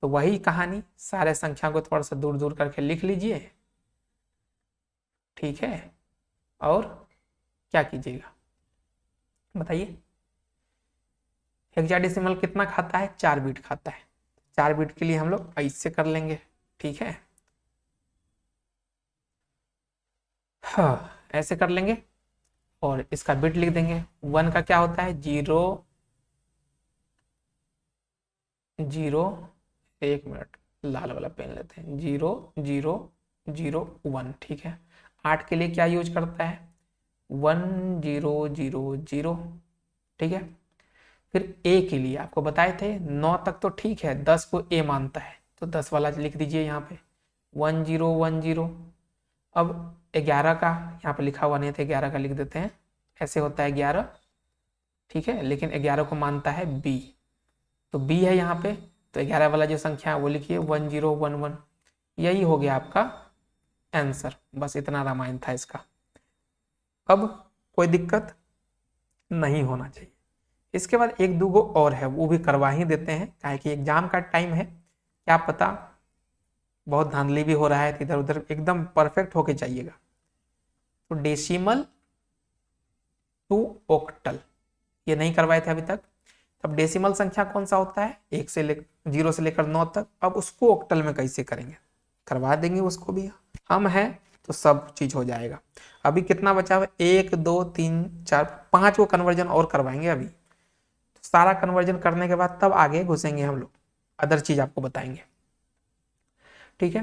Speaker 1: तो वही कहानी, सारे संख्या को थोड़ा सा दूर दूर करके लिख लीजिए। ठीक है, और क्या कीजिएगा बताइए। हेक्साडेसिमल कितना खाता है, 4 बिट खाता है। 4 बिट के लिए हम लोग ऐसे कर लेंगे। ठीक है, हाँ ऐसे कर लेंगे और इसका बिट लिख देंगे। 1 का क्या होता है, 0 0, 1 मिनट लाल वाला पेन लेते हैं, 0 0 0 1। ठीक है, 8 के लिए क्या यूज करता है, 1 0 0 0। ठीक है, फिर ए के लिए आपको बताए थे 9 तक तो ठीक है, 10 को ए मानता है, तो 10 वाला लिख दीजिए यहाँ पे, 1 0 1 0। अब 11 का यहाँ पे लिखा हुआ नहीं था, 11 का लिख देते हैं, ऐसे होता है 11। ठीक है, लेकिन 11 को मानता है बी, तो बी है यहाँ पे, तो 11 वाला जो संख्या है वो लिखिए 1 0 1 1। यही हो गया आपका आंसर, बस इतना रामायण था इसका। अब कोई दिक्कत नहीं होना चाहिए। इसके बाद एक दो गो और है, वो भी करवा ही देते हैं, काहे कि एग्जाम का टाइम है, क्या पता बहुत धांधली भी हो रहा है, इधर उधर एकदम परफेक्ट होके जाइएगा। तो डेसिमल टू ऑक्टल ये नहीं करवाए थे अभी तक। अब डेसिमल संख्या कौन सा होता है, 1 से लेकर 0 से लेकर 9 तक। अब उसको ऑक्टल में कैसे करेंगे, करवा देंगे उसको भी, हम हैं तो सब चीज हो जाएगा। अभी कितना बचा हुआ, 1 2 3 4 5 को कन्वर्जन और करवाएंगे अभी। तो सारा कन्वर्जन करने के बाद तब आगे घुसेंगे हम लोग, अदर चीज आपको बताएंगे। ठीक है,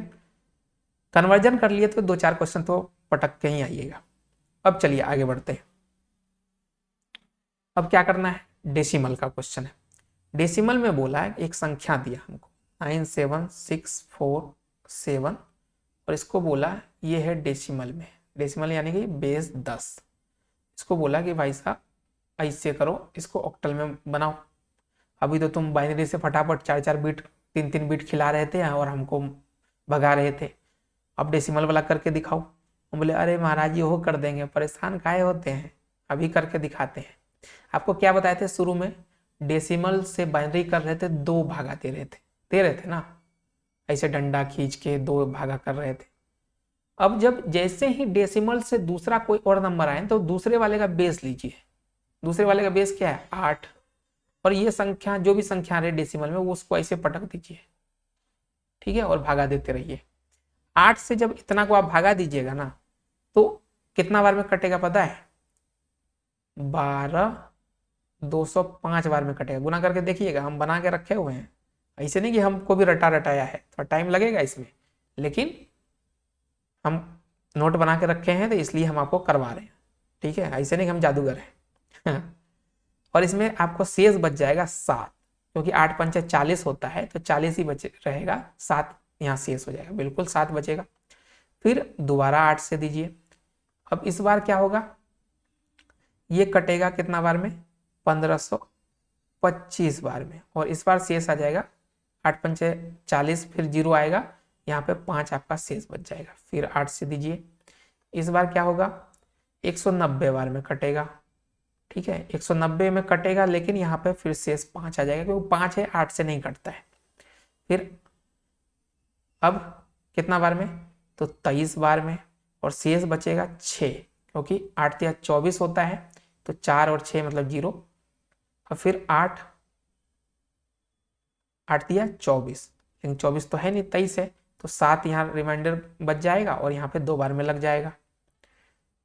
Speaker 1: कन्वर्जन कर लिए तो 2-4 क्वेश्चन तो पटक के ही आइएगा। अब चलिए आगे बढ़ते हैं। अब क्या करना है, डेसिमल का क्वेश्चन है। डेसिमल में बोला है, एक संख्या दिया हमको 97647, और इसको बोला ये है डेसिमल में, डेसिमल यानी कि बेस 10। इसको बोला कि भाई साहब ऐसे करो, इसको ऑक्टल में बनाओ। अभी तो तुम बाइनरी से फटाफट 4-4 बिट 3-3 बिट खिला रहे थे और हमको भगा रहे थे, अब डेसिमल वाला करके दिखाओ। हम बोले अरे महाराज जी वो कर देंगे, परेशान काहे होते हैं, अभी करके दिखाते हैं। आपको क्या बताए थे शुरू में, डेसिमल से बाइनरी कर रहे थे, 2 भागा दे रहे थे ना, ऐसे डंडा खींच के 2 भागा कर रहे थे। अब जब जैसे ही डेसिमल से दूसरा कोई और नंबर आए तो दूसरे वाले का बेस लीजिए। दूसरे वाले का बेस क्या है, 8, और ये संख्या जो भी संख्या रहे डेसिमल में वो उसको ऐसे पटक दीजिए। ठीक है, और भागा देते रहिए। 8 से जब इतना को आप भागा दीजिएगा ना, तो कितना बार में कटेगा पता है, 12 205 बार में कटेगा। गुना करके देखिएगा, हम बना के रखे हुए हैं, ऐसे नहीं कि हमको भी रटा रटाया है, थोड़ा टाइम लगेगा इसमें, लेकिन हम नोट बना के रखे हैं तो इसलिए हम आपको करवा रहे हैं। ठीक है, ऐसे नहीं कि हम जादूगर हैं। और इसमें आपको शेष बच जाएगा 7, क्योंकि 8 पंचे 40 होता है, तो 40 ही बचे रहेगा, 7 यहाँ शेष हो जाएगा, बिल्कुल 7 बचेगा। फिर दोबारा 8 से दीजिए। अब इस बार क्या होगा, ये कटेगा कितना बार में, 1525 बार में, और इस बार शेष आ जाएगा 8 पंचे 40, फिर 0 आएगा, यहाँ पे 5 आपका शेष बच जाएगा। फिर 8 से दीजिए। इस बार क्या होगा, 190 बार में कटेगा। ठीक है, 190 में कटेगा, लेकिन यहाँ पे फिर शेष 5 आ जाएगा, क्योंकि 5 है, 8 से नहीं कटता है। फिर अब कितना बार में, तो 23 बार में, और शेष बचेगा 6, क्योंकि 8 तिया 24 होता है, तो 4 और 6 मतलब 0, और फिर 8 तिया 24, लेकिन 24 तो है नहीं, 23 है, तो 7 यहाँ रिमाइंडर बच जाएगा और यहाँ पे 2 बार में लग जाएगा।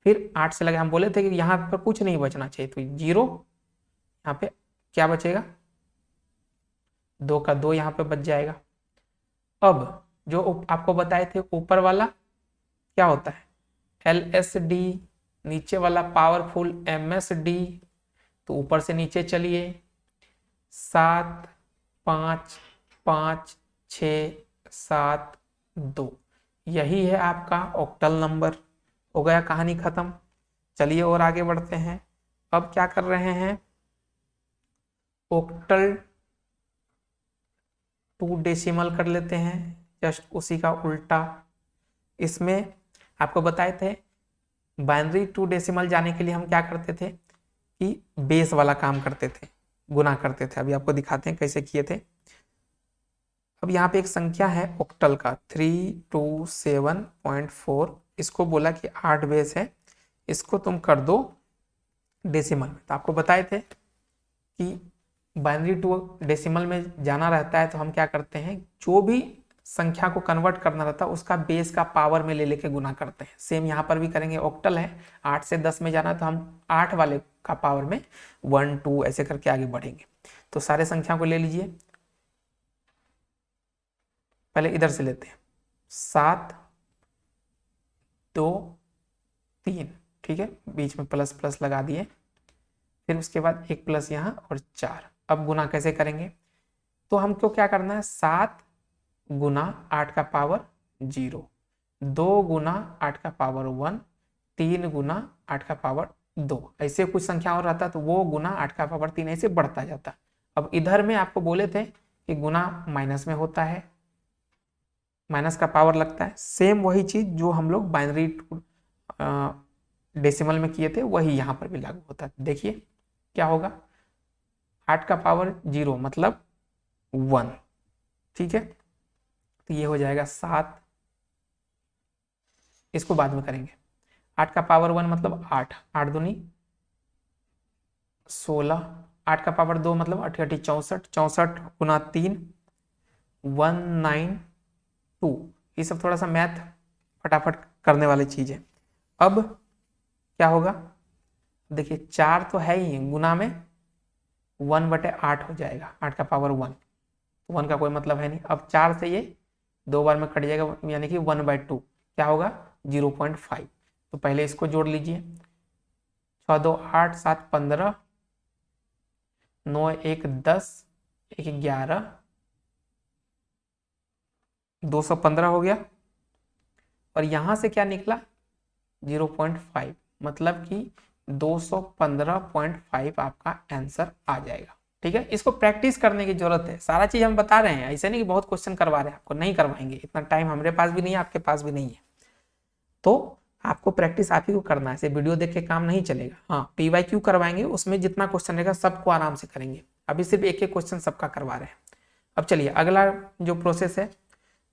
Speaker 1: फिर 8 से लगे, हम बोले थे कि यहाँ पर कुछ नहीं बचना चाहिए, तो 0, यहाँ पे क्या बचेगा, 2 का 2 यहाँ पे बच जाएगा। अब जो आपको बताए थे ऊपर वाला क्या होता है, LSD, नीचे वाला पावरफुल MSD, तो ऊपर से नीचे चलिए, 7 5 5 6 7 2, यही है आपका ऑक्टल नंबर। हो गया, कहानी खत्म। चलिए और आगे बढ़ते हैं। अब क्या कर रहे हैं, ऑक्टल 2 डेसिमल कर लेते हैं, जस्ट उसी का उल्टा। इसमें आपको बताए थे बाइनरी 2 डेसिमल जाने के लिए हम क्या करते थे कि बेस वाला काम करते थे, गुना करते थे। अभी आपको दिखाते हैं कैसे किए थे। अब यहाँ पे एक संख्या है ऑक्टल का 327.4, इसको बोला कि 8 बेस है, इसको तुम कर दो डेसिमल में। तो आपको बताए थे कि बाइनरी 2 डेसिमल में जाना रहता है तो हम क्या करते हैं, जो भी संख्या को कन्वर्ट करना रहता है उसका बेस का पावर में ले लेके गुना करते हैं। सेम यहाँ पर भी करेंगे, ऑक्टल है, 8 से 10 में जाना है तो हम 8 वाले का पावर में 1 2 ऐसे करके आगे बढ़ेंगे। तो सारे संख्या को ले लीजिए, पहले इधर से लेते हैं, 7 2 3, ठीक है, बीच में प्लस प्लस लगा दिए, फिर उसके बाद एक प्लस यहाँ और 4। अब गुना कैसे करेंगे, तो हमको क्या करना है, 7 गुना 8 का पावर 0, 2 गुना 8 का पावर 1, 3 गुना 8 का पावर 2, ऐसे कुछ संख्या और रहता तो वो गुना 8 का पावर 3 ऐसे बढ़ता जाता। अब इधर में आपको बोले थे कि गुना माइनस में होता है, माइनस का पावर लगता है। सेम वही चीज जो हम लोग बाइनरी डेसिमल में किए थे वही यहाँ पर भी लागू होता है। देखिए क्या होगा, 8 का पावर 0 मतलब 1, ठीक है, तो ये हो जाएगा 7, इसको बाद में करेंगे। 8 का पावर 1 मतलब 8, 8 दूनी 16, 8 का पावर 2 मतलब 8 8 64, 64 गुना 3 192। ये सब थोड़ा सा मैथ फटाफट करने वाली चीज है। अब क्या होगा, देखिए 4 तो है ही, गुना में 1/8 हो जाएगा, 8 का पावर 1, 1 का कोई मतलब है नहीं। अब 4 से ये 2 बार में कट जाएगा, यानी कि 1/2 क्या होगा 0.5। तो पहले इसको जोड़ लीजिए, 6 2 8 7 15, 9 1 10, 1 11, 215 हो गया, और यहां से क्या निकला 0.5, मतलब कि 215.5 आपका आंसर आ जाएगा। ठीक है, इसको प्रैक्टिस करने की जरूरत है, सारा चीज हम बता रहे हैं, ऐसे नहीं कि बहुत क्वेश्चन करवा रहे हैं, आपको नहीं करवाएंगे, इतना टाइम हमारे पास भी नहीं है, आपके पास भी नहीं है, तो आपको प्रैक्टिस आप ही को करना है, वीडियो देख के काम नहीं चलेगा। हाँ, PYQ करवाएंगे, उसमें जितना क्वेश्चन रहेगा सबको आराम से करेंगे, अभी सिर्फ एक एक क्वेश्चन सबका करवा रहे हैं। अब चलिए अगला जो प्रोसेस है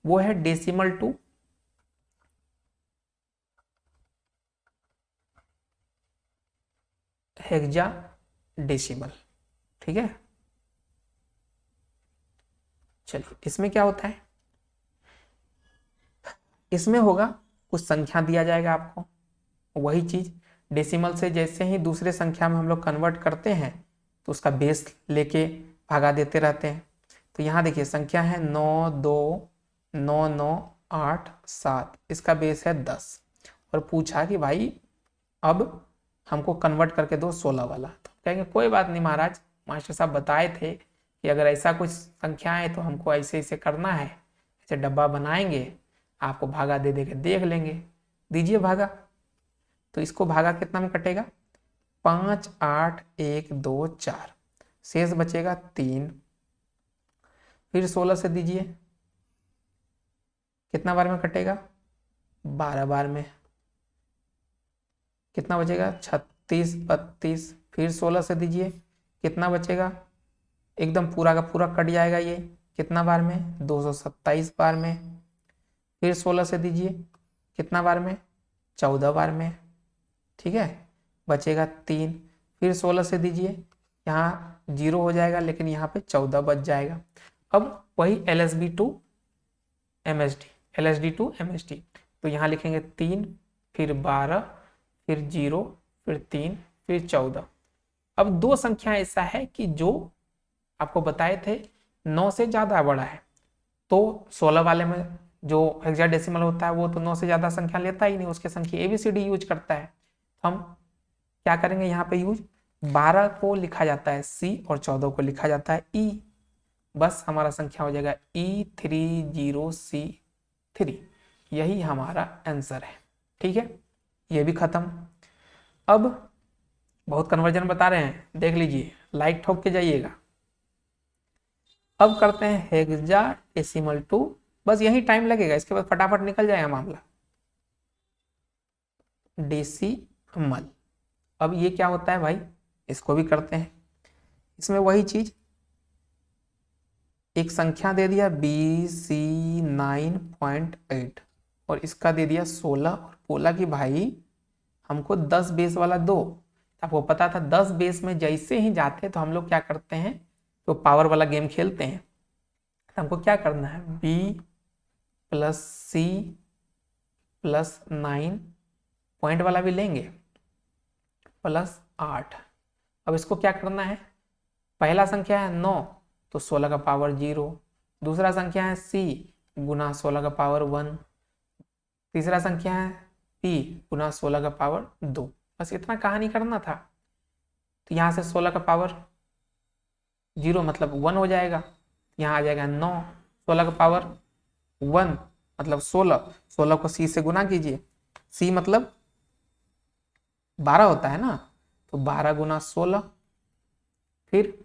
Speaker 1: वो है डेसिमल टू हेक्साडेसिमल। ठीक है, चलिए इसमें क्या होता है, इसमें होगा कुछ संख्या दिया जाएगा आपको, वही चीज डेसिमल से जैसे ही दूसरे संख्या में हम लोग कन्वर्ट करते हैं तो उसका बेस लेके भागा देते रहते हैं। तो यहाँ देखिए संख्या है 9 2 9 9 8 7, इसका बेस है 10, और पूछा कि भाई अब हमको कन्वर्ट करके दो 16 वाला। तो कहेंगे कोई बात नहीं महाराज, मास्टर साहब बताए थे कि अगर ऐसा कुछ संख्या है तो हमको ऐसे ऐसे करना है, ऐसे डब्बा बनाएंगे, आपको भागा दे दे के देख लेंगे, दीजिए भागा। तो इसको भागा कितना में कटेगा, 5 8 1 2 4, शेष बचेगा 3, फिर 16 से दीजिए, कितना बार में कटेगा, 12 बार में, कितना बचेगा 36 32, फिर 16 से दीजिए, कितना बचेगा, एकदम पूरा का पूरा कट जाएगा, ये कितना बार में 227 बार में, फिर 16 से दीजिए, कितना बार में 14 बार में, ठीक है, बचेगा 3, फिर 16 से दीजिए, यहाँ 0 हो जाएगा लेकिन यहाँ पे 14 बच जाएगा। अब वही LSB to MSD, LSD to MSD, तो यहाँ लिखेंगे 3, फिर 12, फिर 0, फिर 3, फिर 14। अब दो संख्या ऐसा है कि जो आपको बताए थे 9 से ज़्यादा बड़ा है, तो 16 वाले में जो हेक्साडेसिमल होता है वो तो 9 से ज़्यादा संख्या लेता ही नहीं, उसके संख्या ABCD यूज करता है। तो हम क्या करेंगे यहाँ पे यूज, 12 को लिखा जाता है C और 14 को लिखा जाता है E, बस हमारा संख्या हो जाएगा E30C3, यही हमारा आंसर है। ठीक है, ये भी खत्म। अब बहुत कन्वर्जन बता रहे हैं, देख लीजिए, लाइक ठोक के जाइएगा। अब करते हैं हेक्साडेसिमल टू, बस यही टाइम लगेगा, इसके बाद फटाफट निकल जाएगा मामला। डेसिमल, अब ये क्या होता है भाई, इसको भी करते हैं। इसमें वही चीज, एक संख्या दे दिया BC9.8 और इसका दे दिया 16 और बोला कि भाई हमको 10 बेस वाला दो। आपको पता था 10 बेस में जैसे ही जाते तो हम लोग क्या करते हैं, तो पावर वाला गेम खेलते हैं। तो हमको क्या करना है, B + C + 9 पॉइंट वाला भी लेंगे +8। अब इसको क्या करना है, पहला संख्या है 9 तो 16 का पावर 0, दूसरा संख्या है C गुना 16 का पावर 1, तीसरा संख्या है P गुना 16 का पावर 2। बस इतना कहानी करना था। तो यहाँ से 16 का पावर 0 मतलब 1 हो जाएगा, यहाँ आ जाएगा 9, 16 का पावर 1 मतलब 16, 16 को C से गुना कीजिए, C मतलब 12 होता है ना, तो 12 गुना 16, फिर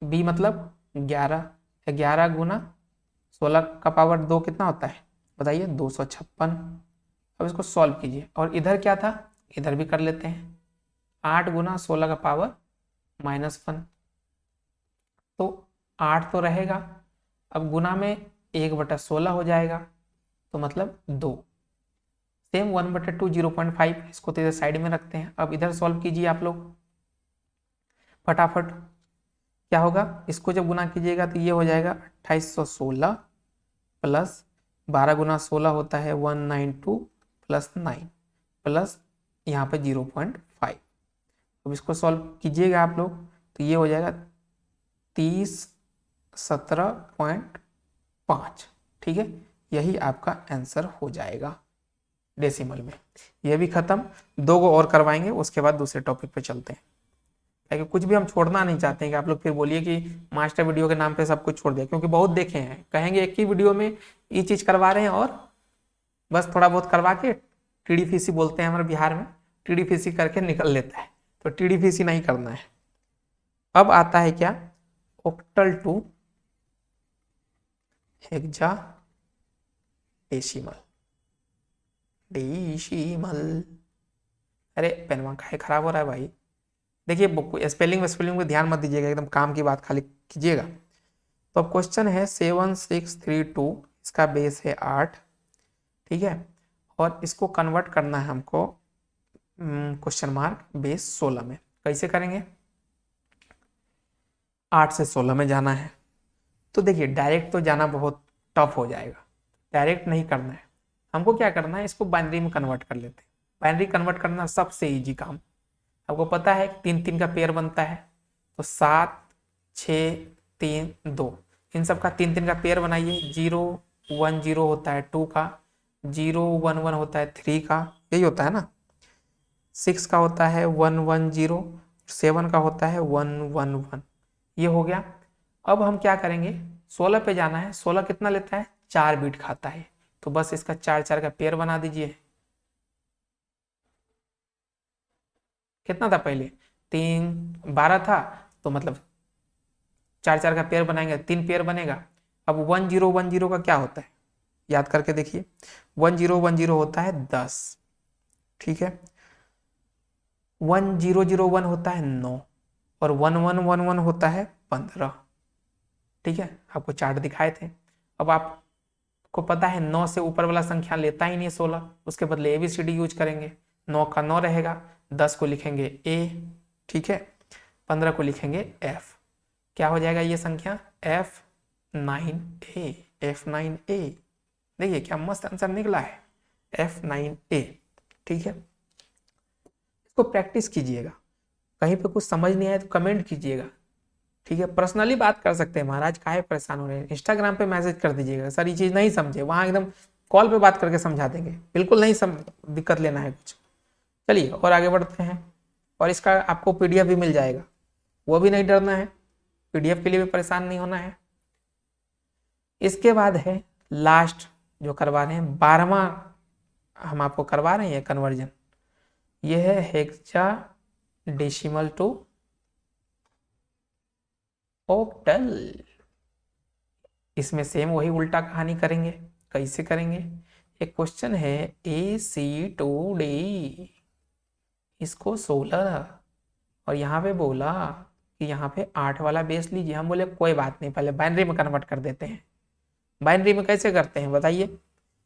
Speaker 1: B मतलब 11, 11 गुना 16 का पावर 2 कितना होता है बताइए, 256। अब इसको सॉल्व कीजिए, और इधर क्या था, इधर भी कर लेते हैं, 8 गुना 16 का पावर -1, तो 8 तो रहेगा, अब गुना में 1/16 हो जाएगा, तो मतलब 2, सेम 1/2 0.5, इसको तो इधर साइड में रखते हैं। अब इधर सॉल्व कीजिए आप लोग फटाफट, क्या होगा, इसको जब गुना कीजिएगा तो ये हो जाएगा 2816 प्लस 12 गुना 16 होता है 192 प्लस 9 प्लस यहाँ पे 0.5। अब इसको सॉल्व कीजिएगा आप लोग तो ये हो जाएगा 3017.5। ठीक है, यही आपका आंसर हो जाएगा डेसिमल में। यह भी खत्म, 2 को और करवाएंगे, उसके बाद दूसरे टॉपिक पे चलते हैं, क्योंकि कुछ भी हम छोड़ना नहीं चाहते हैं कि आप लोग फिर बोलिए कि मास्टर वीडियो के नाम पे सब कुछ छोड़ दिया, क्योंकि बहुत देखे हैं कहेंगे एक ही वीडियो में ये चीज़ करवा रहे हैं और बस थोड़ा बहुत करवा के TDFC बोलते हैं हमारे बिहार में, TDFC करके निकल लेता है, तो TDFC नहीं करना है। अब आता है क्या, ऑक्टल टू हेक्साडेसिमल, डेसिमल। अरे पेनवा काहे खराब हो रहा है भाई, देखिए स्पेलिंग में ध्यान मत दीजिएगा, एकदम काम की बात खाली कीजिएगा। तो अब क्वेश्चन है 7632, इसका बेस है 8, ठीक है, और इसको कन्वर्ट करना है हमको क्वेश्चन मार्क बेस 16 में। कैसे करेंगे, 8 से 16 में जाना है, तो देखिए डायरेक्ट तो जाना बहुत टफ हो जाएगा, डायरेक्ट नहीं करना है, हमको क्या करना है, इसको बाइनरी में कन्वर्ट कर लेते हैं। बाइनरी कन्वर्ट करना सबसे ईजी काम, आपको पता है 3-3 का पेयर बनता है, तो 7 6 3 2, इन सब का 3-3 का पेयर बनाइए। 0 1 0 होता है 2 का, 0 1 1 होता है 3 का, यही होता है ना। 6 का होता है 1 1 0, 7 का होता है 1 1 1, ये हो गया। अब हम क्या करेंगे, 16 पे जाना है, 16 कितना लेता है, 4 बीट खाता है, तो बस इसका 4-4 का पेयर बना दीजिए। कितना था पहले, 3 12 था, तो मतलब 4-4 का पेयर बनाएंगे, 3 पेयर बनेगा। अब 1 0 1 0 का क्या होता है, याद करके देखिए, 1 0 1 0 होता है 10, ठीक है, 1 0 0 1 होता है 9, और 1 1 1 1 होता है 15। ठीक है, आपको चार्ट दिखाए थे। अब आप को पता है 9 से ऊपर वाला संख्या लेता ही नहीं 16, उसके बदले ABCD यूज करेंगे। 9 का 9 रहेगा, 10 को लिखेंगे A, ठीक है, 15 को लिखेंगे F। क्या हो जाएगा ये संख्या? F9A, F9A। देखिए क्या मस्त आंसर निकला है, F9A, ठीक है। इसको प्रैक्टिस कीजिएगा, कहीं पे कुछ समझ नहीं आए तो कमेंट कीजिएगा, ठीक है। पर्सनली बात कर सकते हैं, महाराज काहे परेशान हो रहे हैं, इंस्टाग्राम पे मैसेज कर दीजिएगा, सर ये चीज़ नहीं समझे, वहाँ एकदम कॉल पे बात करके समझा देंगे, बिल्कुल नहीं दिक्कत लेना है कुछ। चलिए और आगे बढ़ते हैं, और इसका आपको PDF भी मिल जाएगा, वो भी नहीं डरना है, PDF के लिए भी परेशान नहीं होना है। इसके बाद है लास्ट जो करवा रहे हैं, 12वां हम आपको करवा रहे हैं कन्वर्जन, ये है हेक्साडेसिमल टू ऑक्टल। इसमें सेम वही उल्टा कहानी करेंगे। कैसे करेंगे? एक क्वेश्चन है AC2D, इसको 16, और यहाँ पे बोला कि यहाँ पे 8 वाला बेस लीजिए। हम बोले कोई बात नहीं, पहले बाइनरी में कन्वर्ट कर देते हैं। बाइनरी में कैसे करते हैं बताइए?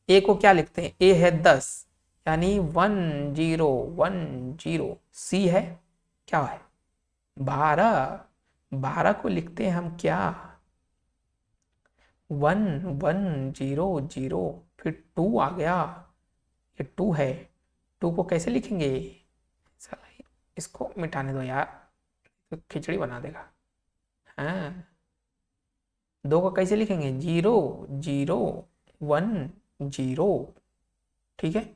Speaker 1: A को क्या लिखते हैं? A है 10, यानी 1 0 1 0। C है क्या है? 12, 12 को लिखते हैं हम क्या? 1 1 0 0, फिर 2 आ गया, ये 2 है, 2 को कैसे लिखेंगे? इसको मिटाने दो यार, तो खिचड़ी बना देगा। हाँ, 2 को कैसे लिखेंगे? 0 0 1 0, ठीक है।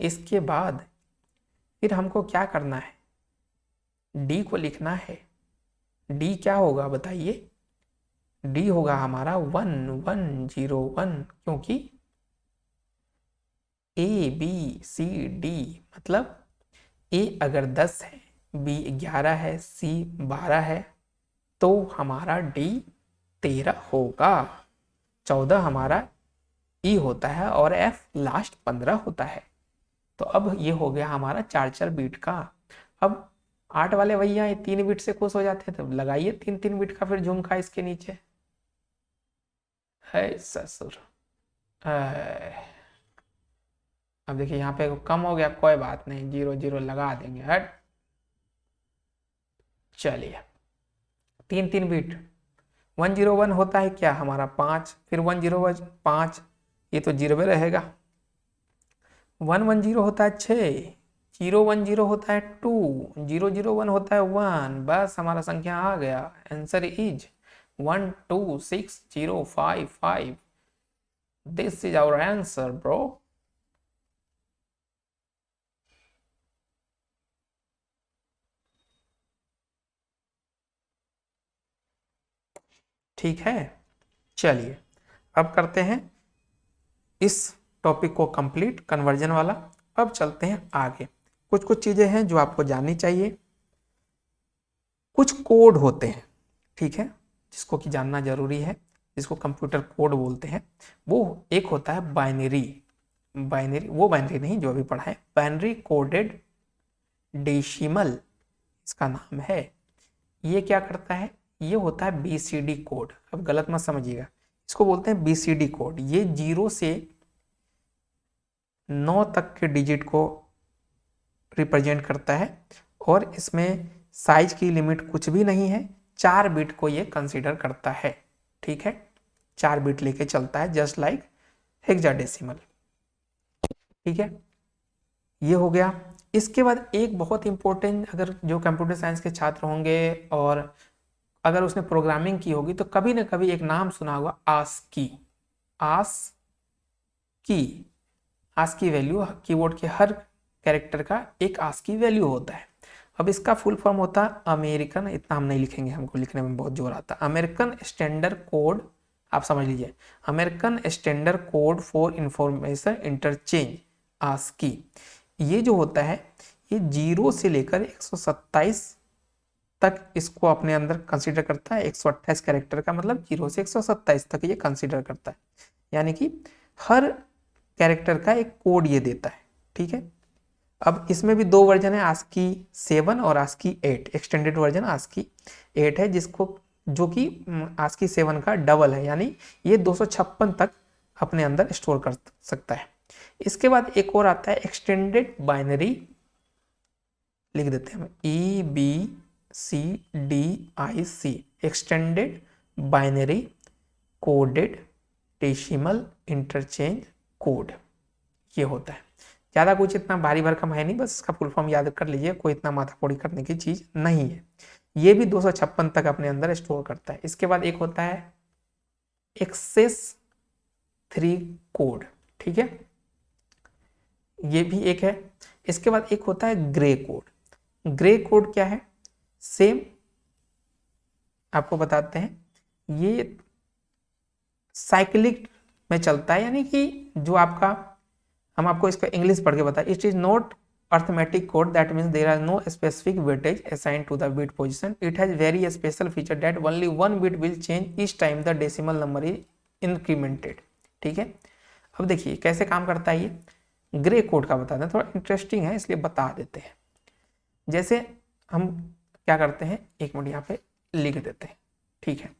Speaker 1: इसके बाद फिर हमको क्या करना है? D को लिखना है। D क्या होगा बताइए? D होगा हमारा 1 1 0 1, क्योंकि ABCD मतलब A अगर 10 है, B 11 है, C 12 है, तो हमारा D 13 होगा। 14 हमारा E होता है और F लास्ट 15 होता है। तो अब ये हो गया हमारा 4 बीट का। अब 8 वाले भैया 3 बीट से खुश हो जाते हैं, तो लगाइए 3 बीट का फिर झुमका इसके नीचे। है ससुर, अब देखिए यहाँ पे कम हो गया, कोई बात नहीं, 0 0 लगा देंगे, हट। चलिए 3 बीट 101 होता है क्या हमारा? 5, फिर 101 5, ये तो 0 में रहेगा। 110 होता है 6, 010 होता है 2, 001 होता है 1, बस हमारा संख्या आ गया। Answer is 126055। This is our answer bro. ठीक है, चलिए अब करते हैं इस टॉपिक को कंप्लीट, कन्वर्जन वाला। अब चलते हैं आगे। कुछ कुछ चीजें हैं जो आपको जाननी चाहिए, कुछ कोड होते हैं, ठीक है, जिसको कि जानना जरूरी है, जिसको कंप्यूटर कोड बोलते हैं। वो एक होता है बाइनरी, बाइनरी वो बाइनरी नहीं जो अभी पढ़ा है, बाइनरी कोडेड डेसिमल इसका नाम है। ये क्या करता है? ये होता है BCD कोड। अब गलत मत समझिएगा, इसको बोलते हैं BCD कोड। ये 0 से 9 तक के डिजिट को रिप्रेजेंट करता है, और इसमें साइज की लिमिट कुछ भी नहीं है। 4 बिट को ये कंसीडर करता है, ठीक है, 4 बिट लेके चलता है, जस्ट लाइक हेक्साडेसिमल, ठीक है। ये हो गया। इसके बाद एक बहुत इंपॉर्टेंट, अगर जो कंप्यूटर साइंस के छात्र होंगे और अगर उसने प्रोग्रामिंग की होगी तो कभी ना कभी एक नाम सुना होगा, ASCII। ASCII वैल्यू, कीबोर्ड के हर कैरेक्टर का एक ASCII वैल्यू होता है। अब इसका फुल फॉर्म होता है अमेरिकन, इतना हम नहीं लिखेंगे, हमको लिखने में बहुत जोर आता है, अमेरिकन स्टैंडर्ड कोड। आप समझ लीजिए, American standard code for information interchange, ASCII। ये जो होता है ये 0 से लेकर 127 तक इसको अपने अंदर कंसीडर करता है। 128 कैरेक्टर का मतलब 0 से 127 तक ये कंसीडर करता है, यानी कि हर कैरेक्टर का एक कोड ये देता है, ठीक है। अब इसमें भी 2 वर्जन है, ASCII 7 और ASCII 8। एक्सटेंडेड वर्जन ASCII 8 है, जिसको जो कि ASCII 7 का डबल है, यानी ये 256 तक अपने अंदर स्टोर कर सकता है। इसके बाद एक और आता है एक्सटेंडेड बाइनरी, लिख देते हैं हम EBCDIC, extended binary coded decimal interchange code, ये होता है। ज़्यादा कुछ इतना भारी भरकम है नहीं, बस इसका फुल फॉर्म याद कर लीजिए, कोई इतना माथापौड़ी करने की चीज़ नहीं है। ये भी 256 तक अपने अंदर स्टोर करता है। इसके बाद एक होता है एक्सेस 3 कोड, ठीक है, ये भी एक है। इसके बाद एक होता है ग्रे कोड। ग्रे कोड क्या है, सेम आपको बताते हैं, ये साइक्लिक में चलता है, यानी कि जो आपका, हम आपको इसका इंग्लिश पढ़ के बताएं, it is not arithmetic code, that means there are no specific weightage assigned to the bit position. It has very special feature that only one bit will change each time the decimal number is incremented. ठीक है, अब देखिए कैसे काम करता है ये, grey code का बताते हैं, थोड़ा इंटरेस्टिंग है इसलिए बता देते हैं। जैसे हम क्या करते हैं, एक मिनट यहाँ पे लिख देते हैं, ठीक है।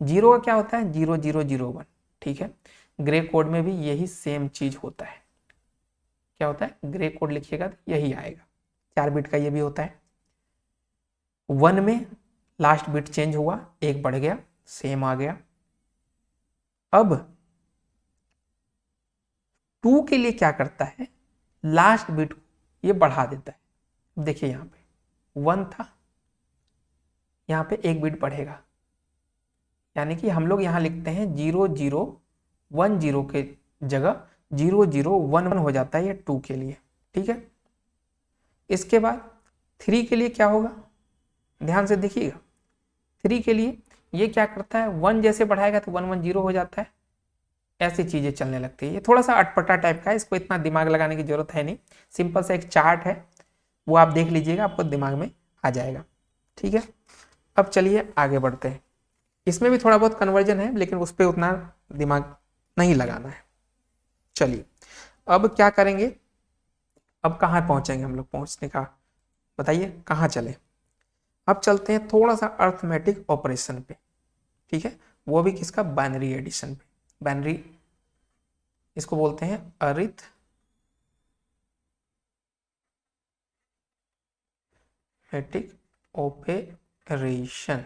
Speaker 1: जीरो का क्या होता है, 0001, ठीक है। ग्रे कोड में भी यही सेम चीज होता है। क्या होता है, ग्रे कोड लिखिएगा तो यही आएगा। 4 बिट का ये भी होता है। 1 में लास्ट बिट चेंज हुआ, 1 बढ़ गया, सेम आ गया। अब 2 के लिए क्या करता है, लास्ट बिट ये बढ़ा देता है। देखिए यहाँ पे 1 था, यहाँ पे 1 बिट बढ़ेगा, यानी कि हम लोग यहाँ लिखते हैं 0010 के जगह 0011 हो जाता है ये 2 के लिए, ठीक है। इसके बाद 3 के लिए क्या होगा, ध्यान से देखिएगा। 3 के लिए ये क्या करता है, 1 जैसे बढ़ाएगा तो 110 हो जाता है, ऐसी चीजें चलने लगती है। ये थोड़ा सा अटपटा टाइप का है, इसको इतना दिमाग लगाने की जरूरत है नहीं। सिंपल सा एक चार्ट है, वो आप देख लीजिएगा, आपको दिमाग में आ जाएगा, ठीक है। अब चलिए आगे बढ़ते हैं। इसमें भी थोड़ा बहुत कन्वर्जन है, लेकिन उस पर उतना दिमाग नहीं लगाना है। चलिए अब क्या करेंगे, अब कहाँ पहुंचेंगे हम लोग, पहुंचने का बताइए कहाँ चले। अब चलते हैं थोड़ा सा अर्थमेटिक ऑपरेशन पे, ठीक है, वो भी किसका, बाइनरी एडिशन पे। बाइनरी इसको बोलते हैं अरिथमेटिक ऑपरेशन।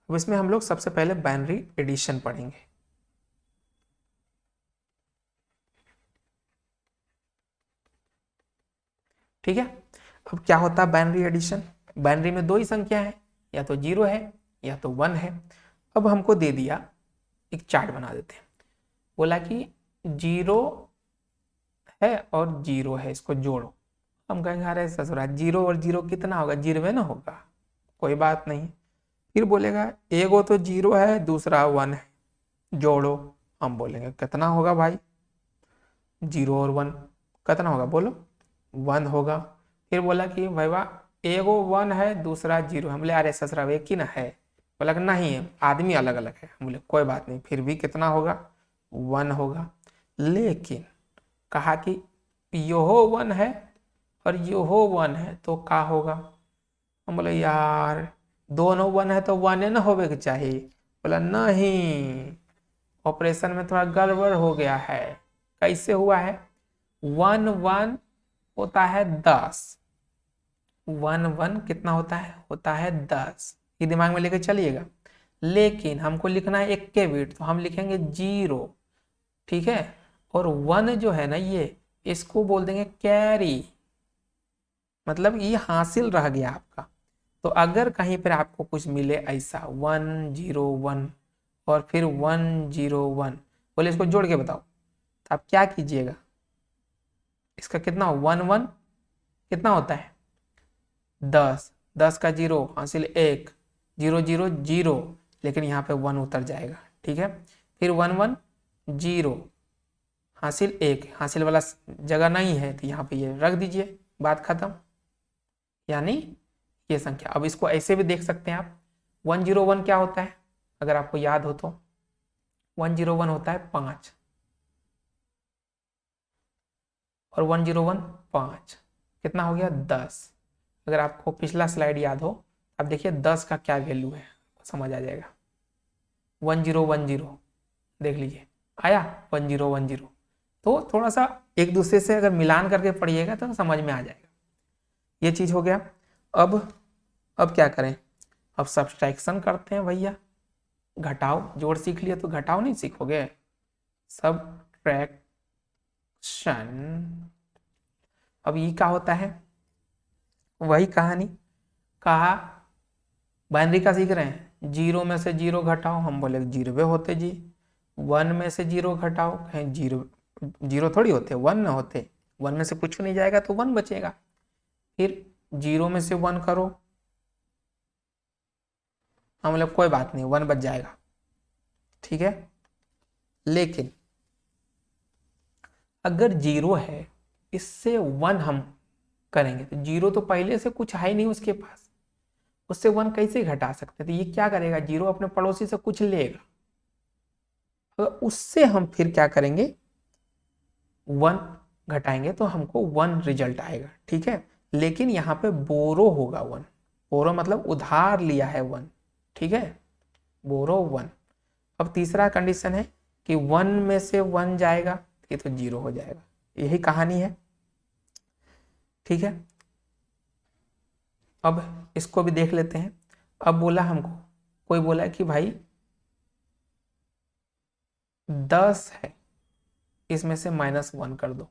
Speaker 1: अब इसमें हम लोग सबसे पहले बाइनरी एडिशन पढ़ेंगे। ठीक है, अब क्या होता है बाइनरी एडिशन, बाइनरी में 2 ही संख्या है, या तो 0 है या तो 1 है। अब हमको दे दिया, एक चार्ट बना देते हैं, बोला कि 0 है और 0 है, इसको जोड़ो। हम कहेंगे अरे ससुरा 0 और 0 कितना होगा, 0 ना होगा, कोई बात नहीं। फिर बोलेगा एगो तो 0 है, दूसरा 1 है, जोड़ो। हम बोलेंगे कितना होगा भाई, 0 और 1 कितना होगा, बोलो 1 होगा। फिर बोला कि भैया एगो 1 है, दूसरा 0 है। हम बोले अरे ससुरा एक ही ना है, बोला कि नहीं है, आदमी अलग अलग है। हम बोले कोई बात नहीं, फिर भी कितना होगा, 1 होगा। लेकिन कहा कि योहो 1 है और योहो 1 है तो क्या होगा। हम बोले यार दोनों 1 है तो 1 ना होवे के चाहिए। बोला नहीं, ऑपरेशन में थोड़ा गड़बड़ हो गया है। कैसे हुआ है, 1 1 होता है 10, 1 1 कितना होता है 10, ये दिमाग में लेके चलिएगा। लेकिन हमको लिखना है 1 के बिट, तो हम लिखेंगे 0, ठीक है। और 1 जो है ना, ये इसको बोल देंगे कैरी, मतलब ये हासिल रह गया आपका। तो अगर कहीं पर आपको कुछ मिले ऐसा 1 0 1 और फिर 1 0 1, बोले इसको जोड़ के बताओ, तो आप क्या कीजिएगा, इसका कितना 1 1 कितना होता है 10, 10 का 0 हासिल 1, 0 0 0, लेकिन यहाँ पे 1 उतर जाएगा, ठीक है। फिर 1 1 0 हासिल 1, हासिल वाला जगह नहीं है तो यहाँ पे ये रख दीजिए, बात खत्म। यानी ये संख्या, अब इसको ऐसे भी देख सकते हैं आप, 101 क्या होता है, अगर आपको याद हो तो 101 होता है 5, और 101 5 कितना हो गया 10। अगर आपको पिछला स्लाइड याद हो, अब देखिए 10 का क्या वैल्यू है, समझ आ जाएगा। 1010 देख लीजिए, आया 1010। तो थोड़ा सा एक दूसरे से अगर मिलान करके पढ़िएगा तो समझ में आ जाएगा। ये चीज हो गया। अब क्या करें, अब सब्सट्रैक्शन करते हैं भैया। घटाओ जोड़ सीख लिया तो घटाओ नहीं सीखोगे, सब्ट्रैक्शन। अब ये क्या होता है, वही कहानी कहा, बाइनरी का सीख रहे हैं, 0 में से 0 घटाओ, हम बोले 0 होते जी। 1 में से 0 घटाओ, कहें 0 थोड़ी होते, 1 न होते, 1 में से कुछ नहीं जाएगा तो 1 बचेगा। फिर 0 में से 1 करो, हम बोले कोई बात नहीं 1 बच जाएगा, ठीक है। लेकिन अगर 0 है, इससे 1 हम करेंगे तो 0 तो पहले से कुछ है नहीं उसके पास, उससे 1 कैसे घटा सकते, तो ये क्या करेगा, 0 अपने पड़ोसी से कुछ लेगा, तो उससे हम फिर क्या करेंगे, 1 घटाएंगे तो हमको 1 रिजल्ट आएगा, ठीक है। लेकिन यहाँ पे बोरो होगा 1, बोरो मतलब उधार लिया है 1, ठीक है, बोरो 1। अब तीसरा कंडीशन है कि 1 में से 1 जाएगा, ये तो 0 हो जाएगा, यही कहानी है, ठीक है। अब इसको भी देख लेते हैं। अब बोला हमको, कोई बोला कि भाई 10 है, इसमें से -1 कर दो।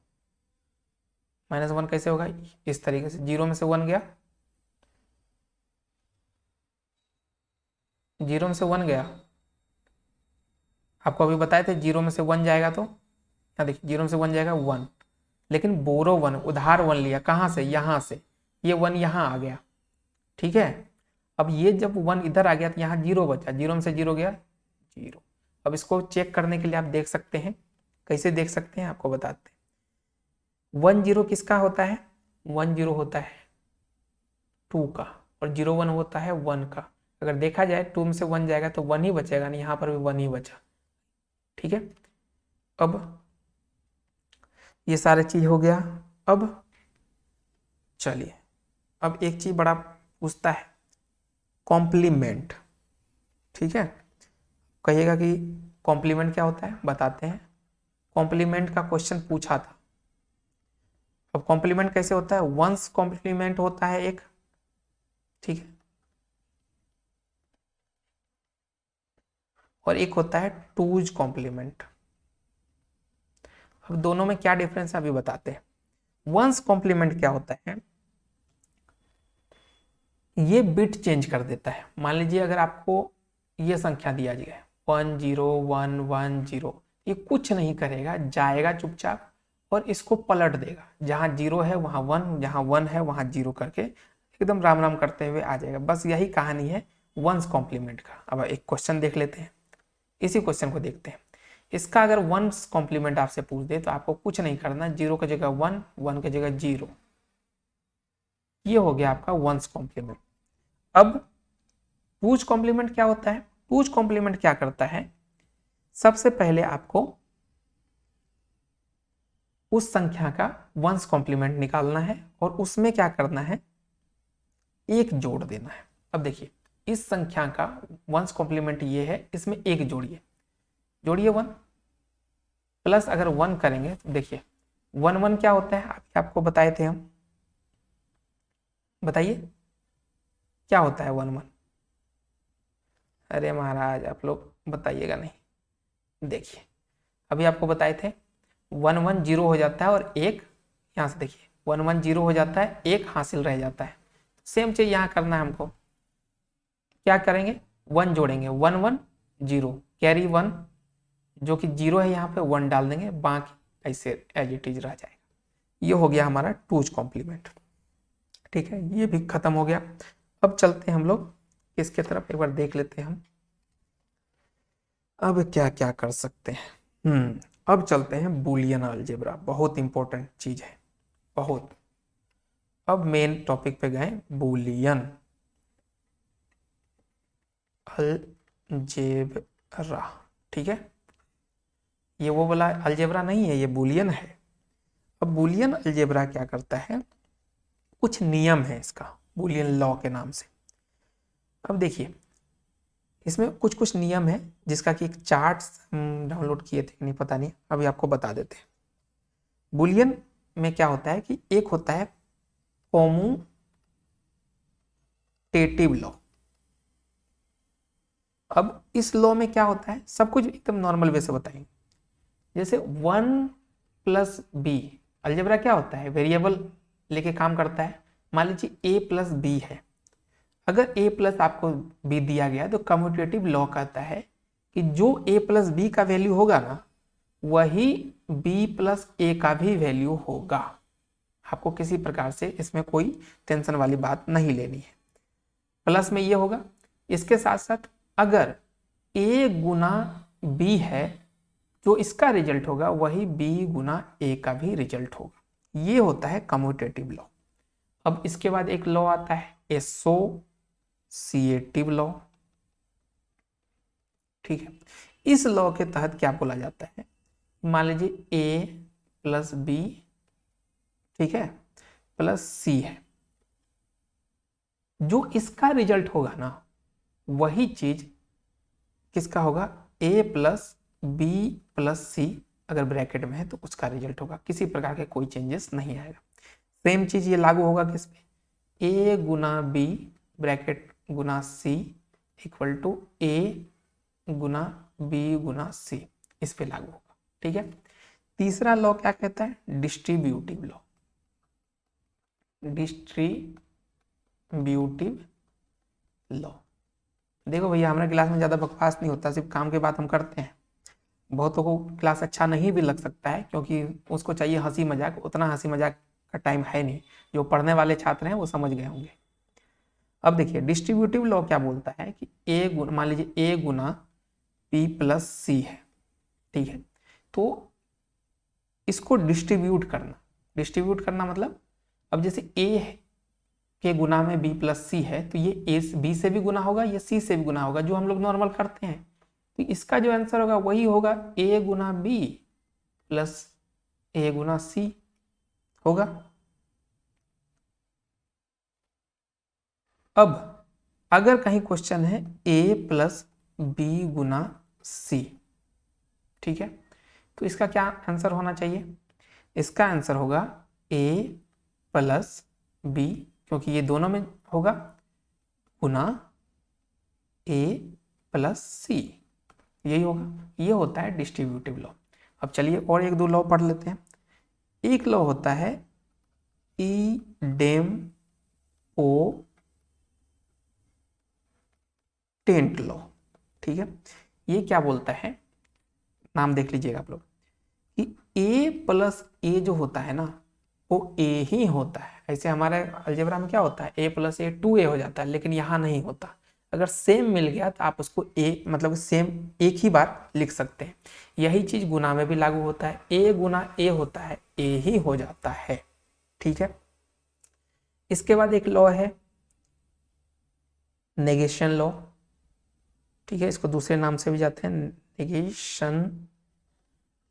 Speaker 1: -1 कैसे होगा, इस तरीके से 0 में से 1 गया, 0 में से 1 गया, आपको अभी बताए थे 0 में से 1 जाएगा, तो यहाँ देखिए 0 में से 1 जाएगा 1, लेकिन बोरो 1 उधार 1 लिया, कहाँ से, यहाँ से, ये 1 यहाँ आ गया, ठीक है। अब ये जब 1 इधर आ गया तो यहाँ 0 बचा, 0 में से 0 गया 0। अब इसको चेक करने के लिए आप देख सकते हैं, कैसे देख सकते हैं आपको बताते हैं। 1 0 किसका होता है, 1 0 होता है 2 का, और 0 1 होता है 1 का। अगर देखा जाए 2 में से 1 जाएगा तो 1 ही बचेगा, नहीं यहाँ पर भी 1 ही बचा, ठीक है। अब ये सारे चीज हो गया। अब चलिए, अब एक चीज बड़ा पूछता है, कॉम्प्लीमेंट, ठीक है। कहिएगा कि कॉम्प्लीमेंट क्या होता है, बताते हैं। कॉम्प्लीमेंट का क्वेश्चन पूछा था। अब कॉम्प्लीमेंट कैसे होता है, वंस कॉम्प्लीमेंट होता है एक, ठीक है, और एक होता है टूज कॉम्प्लीमेंट। अब दोनों में क्या डिफरेंस है अभी बताते हैं। वंस कॉम्प्लीमेंट क्या होता है, ये बिट चेंज कर देता है। मान लीजिए अगर आपको ये संख्या दिया जाए 1 0 1 1 0, ये कुछ नहीं करेगा, जाएगा चुपचाप और इसको पलट देगा, जहां 0 है वहां 1, जहां 1 है वहां 0 करके एकदम राम राम करते हुए आ जाएगा। बस यही कहानी है वंस कॉम्प्लीमेंट का। अब एक क्वेश्चन देख लेते हैं, इसी क्वेश्चन को देखते हैं। इसका अगर वंस कॉम्प्लीमेंट आपसे पूछ दे तो आपको कुछ नहीं करना, 0 की जगह 1, 1 की जगह 0, ये हो गया आपका वंस कॉम्प्लीमेंट। अब टूज कॉम्प्लीमेंट क्या होता है, टूज कॉम्प्लीमेंट क्या करता है, सबसे पहले आपको उस संख्या का वंस कॉम्प्लीमेंट निकालना है और उसमें क्या करना है, एक जोड़ देना है। अब देखिए इस संख्या का वंस कॉम्प्लीमेंट ये है, इसमें एक जोड़िए, जोड़िए 1 प्लस, अगर 1 करेंगे तो देखिए 1 1 क्या होता है, आपको बताए थे हम, बताइए क्या होता है 1 1। अरे महाराज आप लोग बताइएगा नहीं, देखिए अभी आपको बताए थे 1 1 0 हो जाता है और एक यहाँ से देखिए 1 1 0 हो जाता है, एक हासिल रह जाता है। सेम चीज यहाँ करना है हमको, क्या करेंगे 1 जोड़ेंगे, 1 1 0 कैरी 1, जो कि 0 है यहाँ पे 1 डाल देंगे, बाकी ऐसे एज इट इज रह जाएगा। ये हो गया हमारा टूज कॉम्प्लीमेंट, ठीक है, ये भी खत्म हो गया। अब चलते हैं हम लोग इसके तरफ, एक बार देख लेते हैं हम अब क्या क्या कर सकते हैं। अब चलते हैं बूलियन अलजेब्रा, बहुत इंपॉर्टेंट चीज है, बहुत। अब मेन टॉपिक पे गए, बूलियन अलजेब्रा, ठीक है। ये वो वाला अलजेब्रा नहीं है, ये बूलियन है। अब बूलियन अलजेब्रा क्या करता है, कुछ नियम है इसका, बूलियन लॉ के नाम से। अब देखिए इसमें कुछ कुछ नियम है जिसका कि एक चार्ट डाउनलोड किए थे, नहीं पता नहीं, अभी आपको बता देते हैं। बुलियन में क्या होता है कि एक होता है कॉम्यूटेटिव लॉ। अब इस लॉ में क्या होता है, सब कुछ एकदम नॉर्मल वे से बताएंगे। जैसे 1 + b, अलजेब्रा क्या होता है, वेरिएबल लेके काम करता है। मान लीजिए a + b है, अगर a प्लस आपको b दिया गया तो कम्यूटेटिव लॉ कहता है कि जो a + b का वैल्यू होगा ना, वही b + a का भी वैल्यू होगा। आपको किसी प्रकार से इसमें कोई टेंशन वाली बात नहीं लेनी है। प्लस में ये होगा, इसके साथ साथ अगर a × b है, जो इसका रिजल्ट होगा वही b × a का भी रिजल्ट होगा। ये होता है कम्यूटेटिव लॉ। अब इसके बाद एक लॉ आता है एसोसिएटिव लॉ। ठीक है, इस लॉ के तहत क्या बोला जाता है, मान लीजिए a + b, ठीक है, + c है, जो इसका रिजल्ट होगा ना, वही चीज किसका होगा, a + b + c, अगर ब्रैकेट में है तो उसका रिजल्ट होगा। किसी प्रकार के कोई चेंजेस नहीं आएगा। सेम चीज ये लागू होगा किस पे, a × b bracket × c = a × b × c, इस पे लागू होगा। ठीक है, तीसरा लॉ क्या कहता है, डिस्ट्रीब्यूटिव लॉ। डिस्ट्रीब्यूटिव लॉ, देखो भैया हमारे क्लास में ज़्यादा बकवास नहीं होता, सिर्फ काम के बात हम करते हैं। बहुतों को क्लास अच्छा नहीं भी लग सकता है, क्योंकि उसको चाहिए हंसी मजाक, उतना हंसी मजाक का टाइम है नहीं। जो पढ़ने वाले छात्र हैं वो समझ गए होंगे। अब देखिए डिस्ट्रीब्यूटिव लॉ क्या बोलता है कि मान लीजिए a × p + c है, ठीक है, तो इसको डिस्ट्रीब्यूट करना मतलब, अब जैसे a के गुना में b + c है, तो ये a b से भी गुना होगा, ये c से भी गुना होगा, जो हम लोग नॉर्मल करते हैं। तो इसका जो आंसर होगा वही होगा a × b + a × c होगा। अब अगर कहीं क्वेश्चन है a + b × c, ठीक है, तो इसका क्या आंसर होना चाहिए, इसका आंसर होगा a + b, क्योंकि ये दोनों में होगा, गुना a + c, यही होगा। ये होता है डिस्ट्रीब्यूटिव लॉ। अब चलिए और एक दो लॉ पढ़ लेते हैं। एक लॉ होता है इडेम्पोटेंट लॉ। ठीक है, ये क्या बोलता है, नाम देख लीजिएगा आप लोग, कि a + a जो होता है ना, वो a ही होता है। ऐसे हमारे अलजेब्रा में क्या होता है, a + a 2a हो जाता है, लेकिन यहाँ नहीं होता। अगर सेम मिल गया तो आप उसको a मतलब सेम एक ही बार लिख सकते हैं। यही चीज गुना में भी लागू होता है, a × a होता है, a ही हो जाता है। ठीक है, इसके बाद एक लॉ है नेगेशन लॉ। ठीक है, इसको दूसरे नाम से भी जाते हैं नेगेशन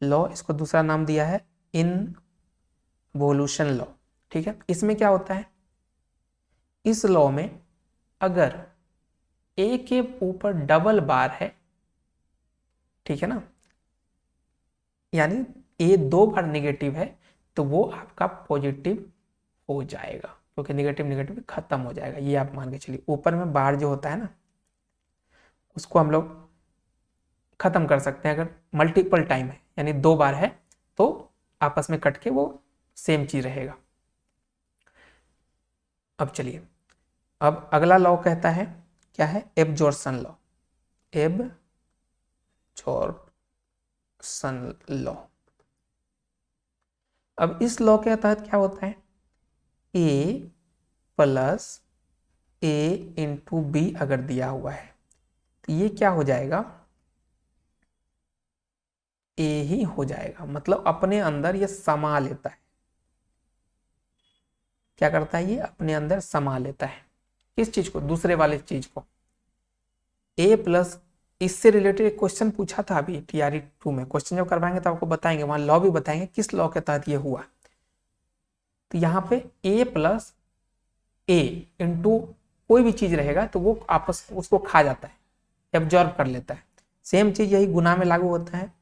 Speaker 1: लॉ, इसको दूसरा नाम दिया है इनवोल्यूशन लॉ। ठीक है, इसमें क्या होता है, इस लॉ में अगर a के ऊपर डबल बार है, ठीक है ना, यानी a 2 बार नेगेटिव है, तो वो आपका पॉजिटिव हो जाएगा, क्योंकि नेगेटिव खत्म हो जाएगा। ये आप मान के चलिए, ऊपर में बार जो होता है ना, उसको हम लोग खत्म कर सकते हैं। अगर मल्टीपल टाइम है, यानी 2 बार है, तो आपस में कट के वो सेम चीज रहेगा। अब चलिए, अब अगला लॉ कहता है, क्या है, एब्जॉर्प्शन लॉ। एब्जॉर्प्शन लॉ, अब इस लॉ के तहत क्या होता है, a + a × b अगर दिया हुआ है, तो ये क्या हो जाएगा, a ही हो जाएगा। मतलब अपने अंदर ये समा लेता है। क्या करता है, ये अपने अंदर समा लेता है। किस चीज को, दूसरे वाले चीज को। a+, इससे रिलेटेड एक क्वेश्चन पूछा था अभी TRE 2 में। क्वेश्चन जब करवाएंगे तो आपको बताएंगे, वहां लॉ भी बताएंगे किस लॉ के तहत ये हुआ। तो यहाँ पे a + a × कोई भी चीज रहेगा तो वो आपस उसको खा जाता है। एब्जॉर्ब कर लेता है। सेम चीज यही गुना में लागू होता है,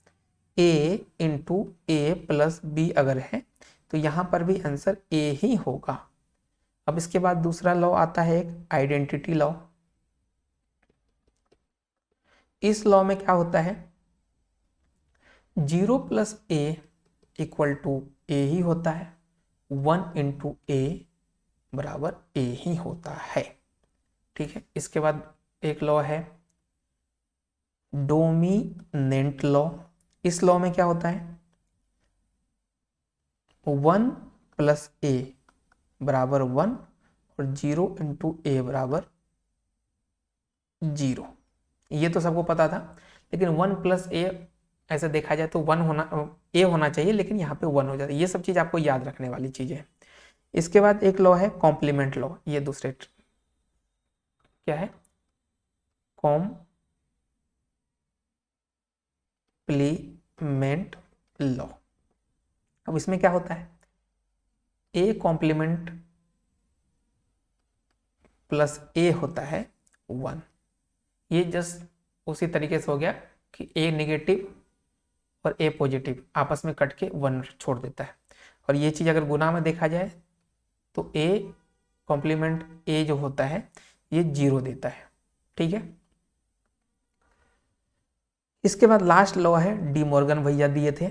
Speaker 1: a into a plus b अगर है तो यहाँ पर भी आंसर a ही होगा। अब इसके बाद दूसरा लॉ आता है एक आइडेंटिटी लॉ। इस लॉ में क्या होता है, 0 प्लस ए इक्वल टू ए ही होता है, 1 इंटू ए बराबर ए ही होता है। ठीक है, इसके बाद एक लॉ है डोमिनेंट लॉ। इस लॉ में क्या होता है, 1 प्लस ए बराबर 1 और 0 इंटू ए बराबर 0। ये तो सबको पता था, लेकिन 1 प्लस ए ऐसे देखा जाए तो 1 होना, ए होना चाहिए, लेकिन यहाँ पे 1 हो जाता है। ये सब चीज़ आपको याद रखने वाली चीज़ है। इसके बाद एक लॉ है कॉम्प्लीमेंट लॉ। ये दूसरे क्या है, कॉम्प्लीमेंट लॉ। अब इसमें क्या होता है, ए कॉम्प्लीमेंट प्लस ए होता है 1। ये जस्ट उसी तरीके से हो गया कि ए नेगेटिव और ए पॉजिटिव आपस में कट के 1 छोड़ देता है। और ये चीज़ अगर गुना में देखा जाए तो ए कॉम्प्लीमेंट ए जो होता है ये 0 देता है। ठीक है, इसके बाद लास्ट लॉ है डी मॉर्गन भैया दिए थे।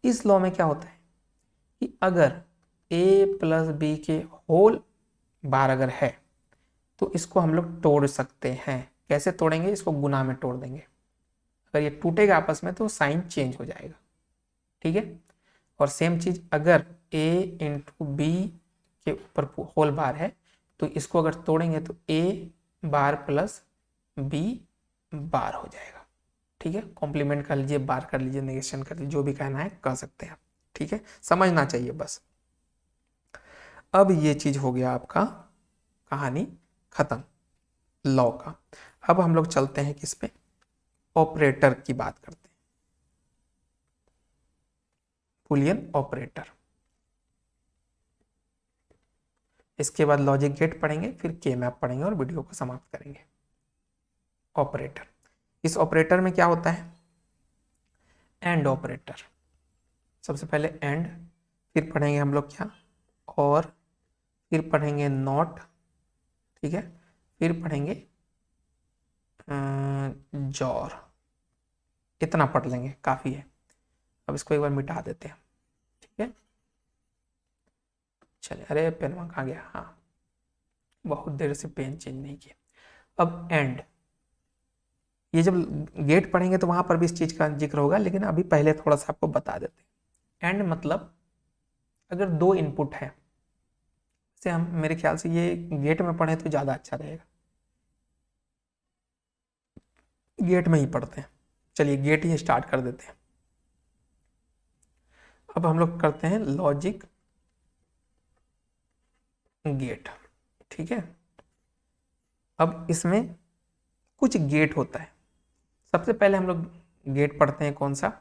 Speaker 1: इस लॉ में क्या होता है कि अगर a प्लस बी के होल बार अगर है तो इसको हम लोग तोड़ सकते हैं। कैसे तोड़ेंगे, इसको गुना में तोड़ देंगे। अगर ये टूटेगा आपस में तो साइन चेंज हो जाएगा। ठीक है, और सेम चीज अगर a इंटू बी के ऊपर होल बार है तो इसको अगर तोड़ेंगे तो a बार प्लस b बार हो जाएगा। ठीक है, कॉम्प्लीमेंट कर लीजिए, बार कर लीजिए, नेगेशन कर लीजिए, जो भी कहना है कह सकते हैं आप। ठीक है, समझना चाहिए बस। अब ये चीज हो गया आपका कहानी खत्म लॉ का। अब हम लोग चलते हैं किस पे, ऑपरेटर की बात करते हैं, बुलियन ऑपरेटर। इसके बाद लॉजिक गेट पढ़ेंगे, फिर के मैप पढ़ेंगे और वीडियो को समाप्त करेंगे। ऑपरेटर, इस ऑपरेटर में क्या होता है, एंड ऑपरेटर। सबसे पहले एंड, फिर पढ़ेंगे हम लोग क्या, और, फिर पढ़ेंगे नॉट। ठीक है, फिर पढ़ेंगे जॉर। इतना पढ़ लेंगे, काफी है। अब इसको एक बार मिटा देते हैं। ठीक है, चलिए, अरे पेन वहां कहाँ गया, हाँ, बहुत देर से पेन चेंज नहीं किया। अब एंड, ये जब गेट पढ़ेंगे तो वहां पर भी इस चीज का जिक्र होगा, लेकिन अभी पहले थोड़ा सा आपको बता देते हैं। एंड मतलब अगर 2 इनपुट है, से हम मेरे ख्याल से ये गेट में पढ़े तो ज्यादा अच्छा रहेगा, गेट में ही पढ़ते हैं। चलिए गेट ही स्टार्ट कर देते हैं। अब हम लोग करते हैं लॉजिक गेट। ठीक है, अब इसमें कुछ गेट होता है। सबसे पहले हम लोग गेट पढ़ते हैं कौन सा,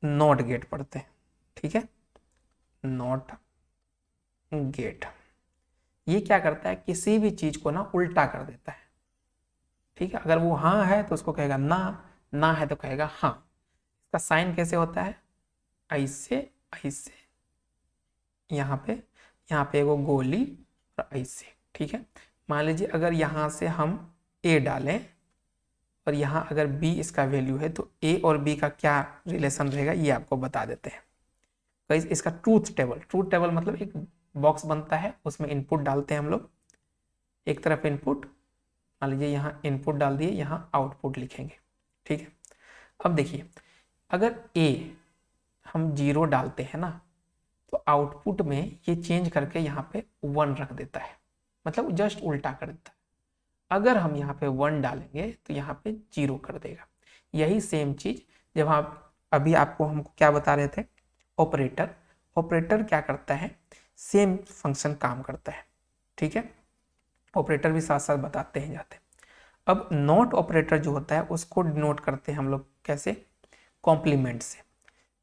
Speaker 1: नॉट गेट पढ़ते हैं। ठीक है, नॉट गेट ये क्या करता है, किसी भी चीज को ना उल्टा कर देता है। ठीक है, अगर वो हाँ है तो उसको कहेगा ना, ना है तो कहेगा हाँ। इसका साइन कैसे होता है, ऐसे ऐसे, यहाँ पे वो गोली और ऐसे। ठीक है, मान लीजिए अगर यहाँ से हम a डालें और यहाँ अगर b इसका वैल्यू है तो a और b का क्या रिलेशन रहेगा ये आपको बता देते हैं। तो इसका ट्रूथ टेबल मतलब एक बॉक्स बनता है, उसमें इनपुट डालते हैं हम लोग। एक तरफ इनपुट, मान लीजिए यहाँ इनपुट डाल दिए, यहाँ आउटपुट लिखेंगे। ठीक है, अब देखिए अगर a हम 0 डालते हैं ना तो आउटपुट में ये चेंज करके यहाँ पे 1 रख देता है, मतलब जस्ट उल्टा कर देता है। अगर हम यहाँ पे 1 डालेंगे तो यहाँ पे 0 कर देगा। यही सेम चीज जब आप अभी आपको हमको क्या बता रहे थे, ऑपरेटर क्या करता है, सेम फंक्शन काम करता है। ठीक है, ऑपरेटर भी साथ साथ बताते हैं जाते हैं। अब नॉट ऑपरेटर जो होता है उसको डिनोट करते हैं हम लोग कैसे, कॉम्प्लीमेंट से।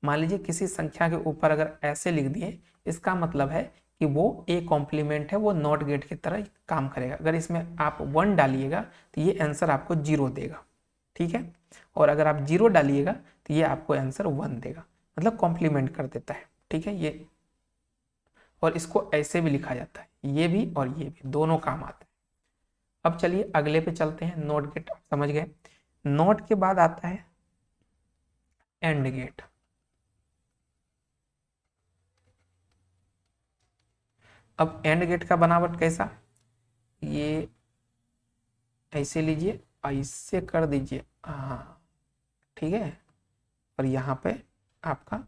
Speaker 1: मान लीजिए किसी संख्या के ऊपर अगर ऐसे लिख दिए, इसका मतलब है कि वो ए कॉम्प्लीमेंट है, वो नॉट गेट की तरह काम करेगा। अगर इसमें आप 1 डालिएगा तो ये आंसर आपको 0 देगा, ठीक है, और अगर आप 0 डालिएगा तो ये आपको आंसर 1 देगा, मतलब कॉम्प्लीमेंट कर देता है, ठीक है ये। और इसको ऐसे भी लिखा जाता है, ये भी और ये भी, दोनों काम आता है। अब चलिए अगले पे चलते हैं, नॉट गेट आप समझ गए। नॉट के बाद आता है एंड गेट। अब एंड गेट का बनावट कैसा, ये ऐसे लीजिए, ऐसे कर दीजिए, हाँ ठीक है, और यहाँ पे आपका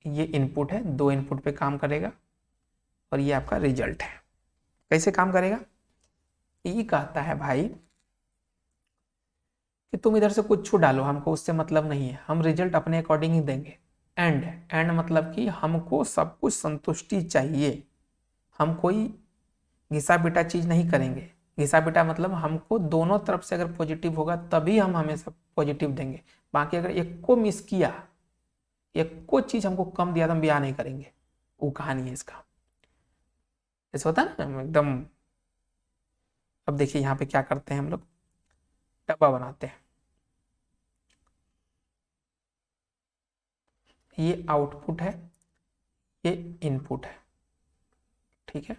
Speaker 1: ये इनपुट है, 2 इनपुट पे काम करेगा, और ये आपका रिजल्ट है। कैसे काम करेगा, ये कहता है भाई कि तुम इधर से कुछ डालो, हमको उससे मतलब नहीं है, हम रिजल्ट अपने अकॉर्डिंग ही देंगे। एंड, एंड मतलब कि हमको सब कुछ संतुष्टि चाहिए, हम कोई घिसा पिटा चीज नहीं करेंगे। घिसा पिटा मतलब हमको दोनों तरफ से अगर पॉजिटिव होगा तभी हम हमेशा पॉजिटिव देंगे, बाकी अगर एक को मिस किया, एक को चीज हमको कम दिया तो हम ब्याह नहीं करेंगे। वो कहानी है इसका, ऐसा होता है ना एकदम। अब देखिए यहाँ पे क्या करते हैं हम लोग, डब्बा बनाते हैं, ये आउटपुट है, ये इनपुट है, ठीक है।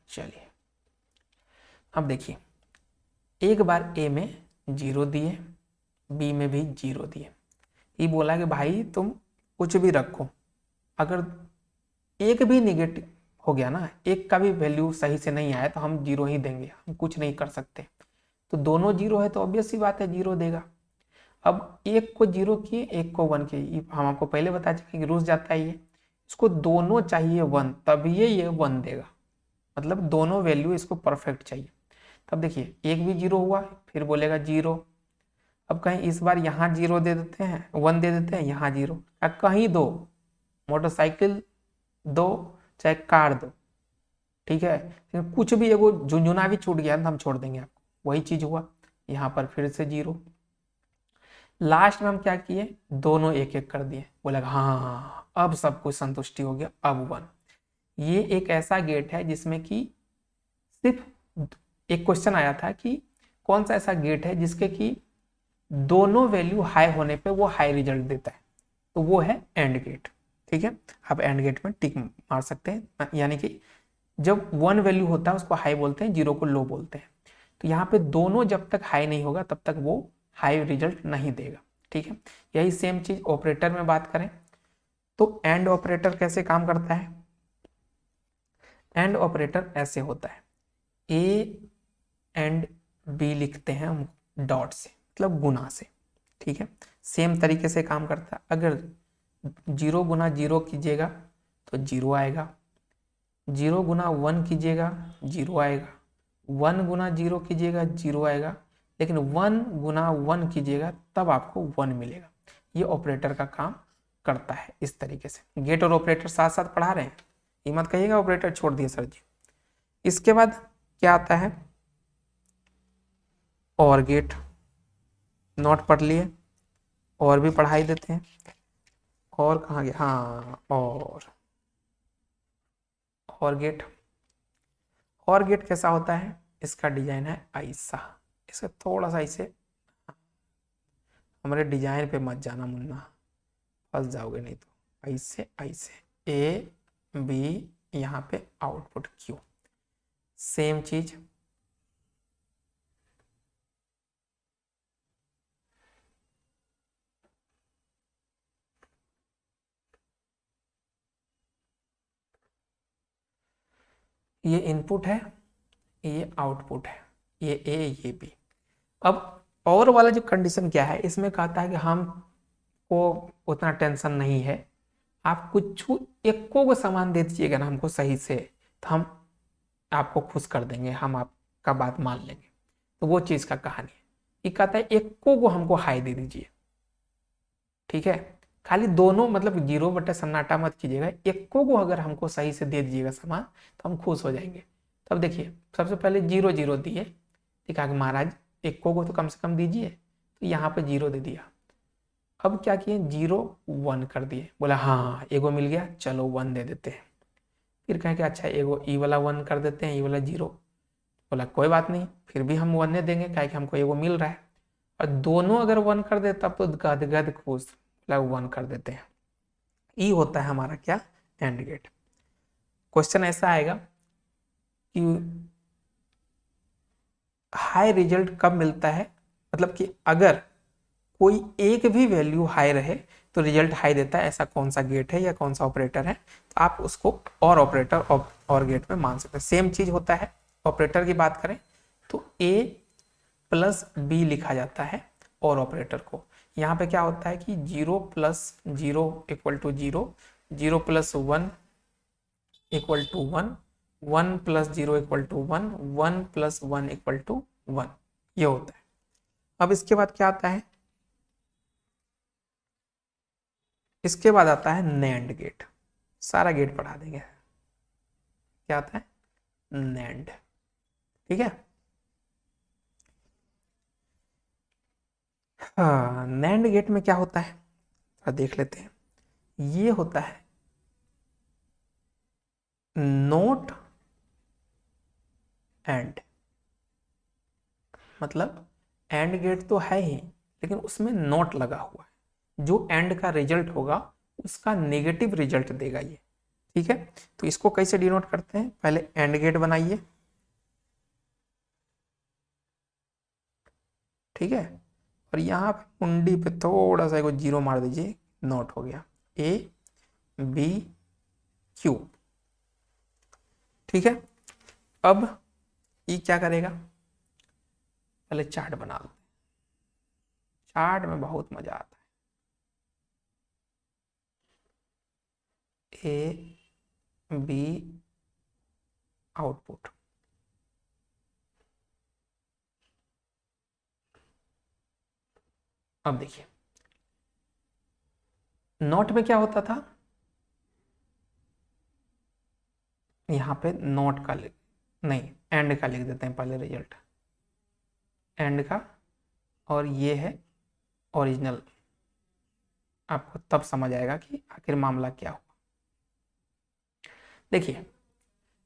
Speaker 1: चलिए अब देखिए, एक बार ए में 0 दिए, बी में भी 0 दिए, ये बोला कि भाई तुम कुछ भी रखो, अगर एक भी निगेटिव हो गया ना, एक का भी वैल्यू सही से नहीं आया तो हम 0 ही देंगे, हम कुछ नहीं कर सकते। तो दोनों 0 है तो ऑब्वियस सी बात है 0 देगा। अब एक को 0 किए, एक को 1 किए, हम आपको पहले बता चुके कि रुस जाता है ये, इसको दोनों चाहिए 1, तभी ये 1 देगा, मतलब दोनों वैल्यू इसको परफेक्ट चाहिए। तब देखिए एक भी 0 हुआ, फिर बोलेगा 0। अब कहीं इस बार यहाँ 0 दे देते हैं, 1 दे देते हैं, यहाँ 0, कहीं दो, मोटरसाइकिल दो चाहे कार दो, ठीक है, लेकिन कुछ भी एगो झुंझुना भी छूट गया तो हम छोड़ देंगे आपको। वही चीज हुआ यहाँ पर, फिर से 0। लास्ट में हम क्या किए, दोनों एक एक कर दिए, बोला हाँ अब सब कुछ संतुष्टि हो गया, अब 1। ये एक ऐसा गेट है जिसमें कि सिर्फ एक क्वेश्चन आया था कि कौन सा ऐसा गेट है जिसके कि दोनों वैल्यू हाई होने पे वो हाई रिजल्ट देता है, तो वो है एंड गेट, ठीक है। आप एंड गेट में टिक मार सकते हैं, यानी कि जब 1 वैल्यू होता है उसको हाई बोलते हैं, 0 को लो बोलते हैं। तो यहाँ पे दोनों जब तक हाई नहीं होगा तब तक वो हाई रिजल्ट नहीं देगा, ठीक है। यही सेम चीज ऑपरेटर में बात करें तो एंड ऑपरेटर कैसे काम करता है, एंड ऑपरेटर ऐसे होता है, ए एंड बी लिखते हैं हम डॉट से, मतलब गुना से, ठीक है। सेम तरीके से काम करता है, अगर 0 गुना 0 कीजिएगा तो 0 आएगा, 0 गुना 1 कीजिएगा 0 आएगा, 1 गुना 0 कीजिएगा 0 आएगा, लेकिन 1 गुना 1 कीजिएगा तब आपको 1 मिलेगा। ये ऑपरेटर का काम करता है इस तरीके से। गेट और ऑपरेटर साथ साथ पढ़ा रहे हैं, ये मत कहिएगा ऑपरेटर छोड़ दिए सर जी। इसके बाद क्या आता है, और गेट, नोट पढ़ लिए, और भी पढ़ाई देते हैं, और कहाँ गया, हाँ और गेट। और गेट कैसा होता है, इसका डिजाइन है ऐसा, इसका थोड़ा सा ऐसे, हमारे डिजाइन पे मत जाना मुन्ना, फंस जाओगे नहीं तो। ऐसे ऐसे ए बी, यहाँ पे आउटपुट क्यू, सेम चीज। ये इनपुट है, ये आउटपुट है, ये ए ये बी। अब और वाला जो कंडीशन क्या है, इसमें कहता है कि हमको उतना टेंशन नहीं है, आप कुछ एक को सामान दे दीजिएगा ना हमको सही से, तो हम आपको खुश कर देंगे, हम आपका बात मान लेंगे। तो वो चीज का कहानी है, ये कहता है एक को हमको हाई दे दीजिए, ठीक है। खाली दोनों मतलब 0 बटे सन्नाटा मत कीजिएगा, एक को अगर हमको सही से दे दीजिएगा सामान तो हम खुश हो जाएंगे। तब देखिए सबसे पहले 0 0 दिए, ठीक है, महाराज एक को तो कम से कम दीजिए, तो यहाँ पे 0 दे दिया। अब क्या किए, 0 1 कर दिए, बोला हाँ एगो मिल गया, चलो 1 दे देते हैं। फिर कहें कि अच्छा एगो ई वाला 1 कर देते हैं, ई वाला 0, बोला कोई बात नहीं, फिर भी हम 1 देंगे, क्या कि हमको एगो मिल रहा है। और दोनों अगर 1 कर दे तब तो गदगद खुश, बोला 1 कर देते हैं। ये होता है हमारा क्या, एंड गेट। क्वेश्चन ऐसा आएगा कि हाई रिजल्ट कब मिलता है, मतलब कि अगर कोई एक भी वैल्यू हाई रहे तो रिजल्ट हाई देता है, ऐसा कौन सा गेट है या कौन सा ऑपरेटर है, तो आप उसको और ऑपरेटर और गेट में मान सकते हैं। सेम चीज होता है, ऑपरेटर की बात करें तो a प्लस बी लिखा जाता है और ऑपरेटर को। यहाँ पे क्या होता है कि 0 plus 0 equal to 0, 0 plus 1 equal to 1, 1 plus 0 equal to 1, 1 plus 1 equal to 1, ये होता है। अब इसके बाद क्या आता है, इसके बाद आता है नैंड गेट। सारा गेट पढ़ा देंगे। क्या आता है, नैंड, ठीक है। हाँ, नैंड गेट में क्या होता है, देख लेते हैं। ये होता है नोट एंड, मतलब एंड गेट तो है ही लेकिन उसमें नोट लगा हुआ है, जो एंड का रिजल्ट होगा उसका नेगेटिव रिजल्ट देगा ये, ठीक है। तो इसको कैसे डिनोट करते हैं, पहले एंड गेट बनाइए, ठीक है, और यहाँ पे कुंडी पे थोड़ा सा 0 मार दीजिए, नोट हो गया ए बी क्यू, ठीक है। अब ये क्या करेगा, पहले चार्ट बना लो, चार्ट में बहुत मजा आता है। ए बी आउटपुट, अब देखिए नोट में क्या होता था, यहाँ पे नोट का नहीं एंड का लिख देते हैं पहले रिजल्ट, एंड का, और ये है ओरिजिनल। आपको तब समझ आएगा कि आखिर मामला क्या हुआ। देखिए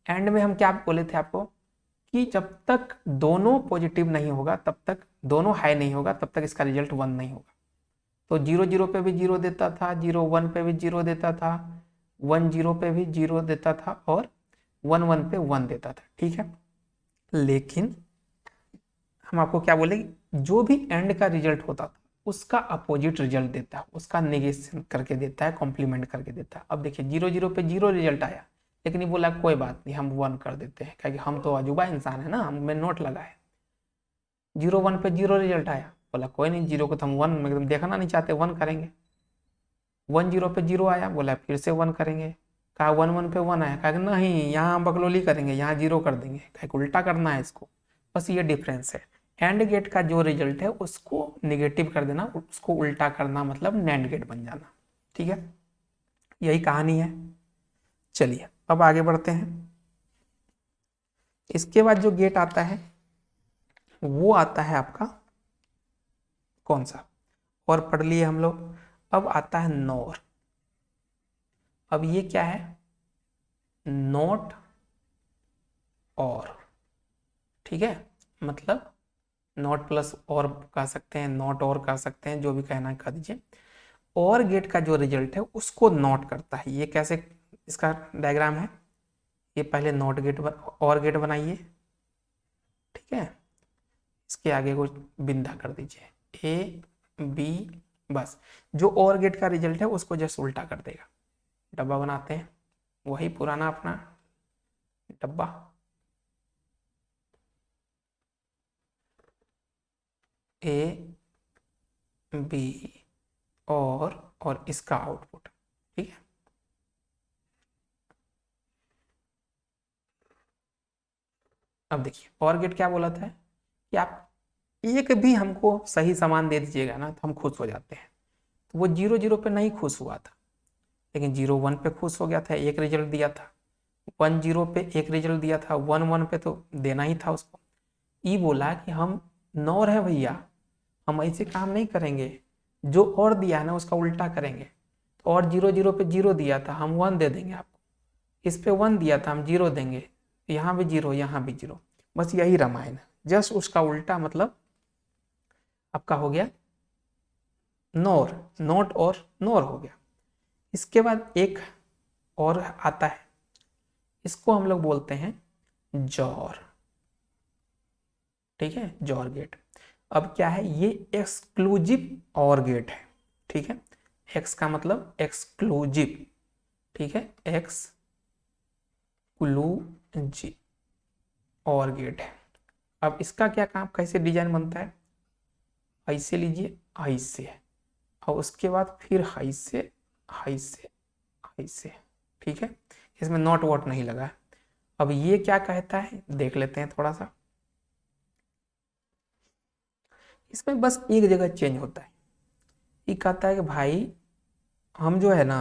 Speaker 1: एंड में हम क्या बोले थे आपको कि जब तक दोनों पॉजिटिव नहीं होगा, तब तक दोनों हाई नहीं होगा, तब तक इसका रिजल्ट 1 नहीं होगा। तो 0 0 पे भी 0 देता था, 0 1 पे भी 0 देता था, 1 0 पे भी 0 देता था, और 1 1 पे 1 देता था, ठीक है। लेकिन हम आपको क्या बोले, जो भी एंड का रिजल्ट होता था उसका अपोजिट रिजल्ट देता है, उसका नेगेशन करके देता है, कॉम्प्लीमेंट करके देता है। अब देखिए 0 0 पे 0 रिजल्ट आया, लेकिन ये बोला कोई बात नहीं हम 1 कर देते हैं, क्योंकि हम तो अजूबा इंसान है ना, हमें नोट लगा है। 0 1 पे 0 रिजल्ट आया, बोला कोई नहीं, 0 को तो हम 1 एकदम देखना नहीं चाहते, 1 करेंगे। 1 0 पे 0 आया, बोला फिर से 1 करेंगे। कहा 1 1 पे 1 आया, कहा नहीं यहाँ बकलोली करेंगे, यहाँ 0 कर देंगे, कहा उल्टा करना है इसको। बस ये डिफरेंस है, एंड गेट का जो रिजल्ट है उसको निगेटिव कर देना, उसको उल्टा करना, मतलब नैंड गेट बन जाना, ठीक है। यही कहानी है। चलिए अब आगे बढ़ते हैं। इसके बाद जो गेट आता है वो आता है आपका कौन सा, और पढ़ लिए हम लोग। अब आता है नॉर। अब ये क्या है, नोट और, ठीक है, मतलब नॉट प्लस और कह सकते हैं, नॉट और कह सकते हैं, जो भी कहना है कह दीजिए। और गेट का जो रिजल्ट है उसको नॉट करता है। ये कैसे, इसका डायग्राम है, ये पहले नॉट गेट और गेट बनाइए, ठीक है, इसके आगे को बिंदा कर दीजिए ए बी, बस जो और गेट का रिजल्ट है उसको जस्ट उल्टा कर देगा। डब्बा बनाते हैं, वही पुराना अपना डब्बा, ए बी और इसका आउटपुट, ठीक है। अब देखिए और गेट क्या बोला था कि आप एक भी हमको सही सामान दे दीजिएगा ना तो हम खुश हो जाते हैं। तो वो 0 0 पे नहीं खुश हुआ था, लेकिन 0 1 पे खुश हो गया था, एक रिजल्ट दिया था। 1 0 पे एक रिजल्ट दिया था, 1 1 पे तो देना ही था उसको। ई बोला कि हम नौर है भैया, हम ऐसे काम नहीं करेंगे, जो और दिया है ना उसका उल्टा करेंगे। तो और 0 0 पे 0 दिया था, हम 1 दे देंगे आपको। इस पे 1 दिया था, हम 0 देंगे। यहाँ भी 0, यहाँ भी 0। बस यही रामायण है, जस्ट उसका उल्टा, मतलब आपका हो गया नोर, नोट और नोर हो गया। इसके बाद एक और आता है, इसको हम लोग बोलते हैं जॉर। ठीक है, जॉर गेट। अब क्या है, ये एक्सक्लूसिव और गेट है। ठीक है, एक्स का मतलब एक्सक्लूसिव। ठीक है, एक्सक्लूसिव और गेट है। अब इसका क्या काम, कैसे डिजाइन बनता है, ऐसे लीजिए, ऐसे, और उसके बाद फिर ऐसे, ऐसे, ऐसे। ठीक है, इसमें नॉट वॉट नहीं लगा है। अब ये क्या कहता है देख लेते हैं थोड़ा सा। इसमें बस एक जगह चेंज होता है, ये कहता है कि भाई हम जो है ना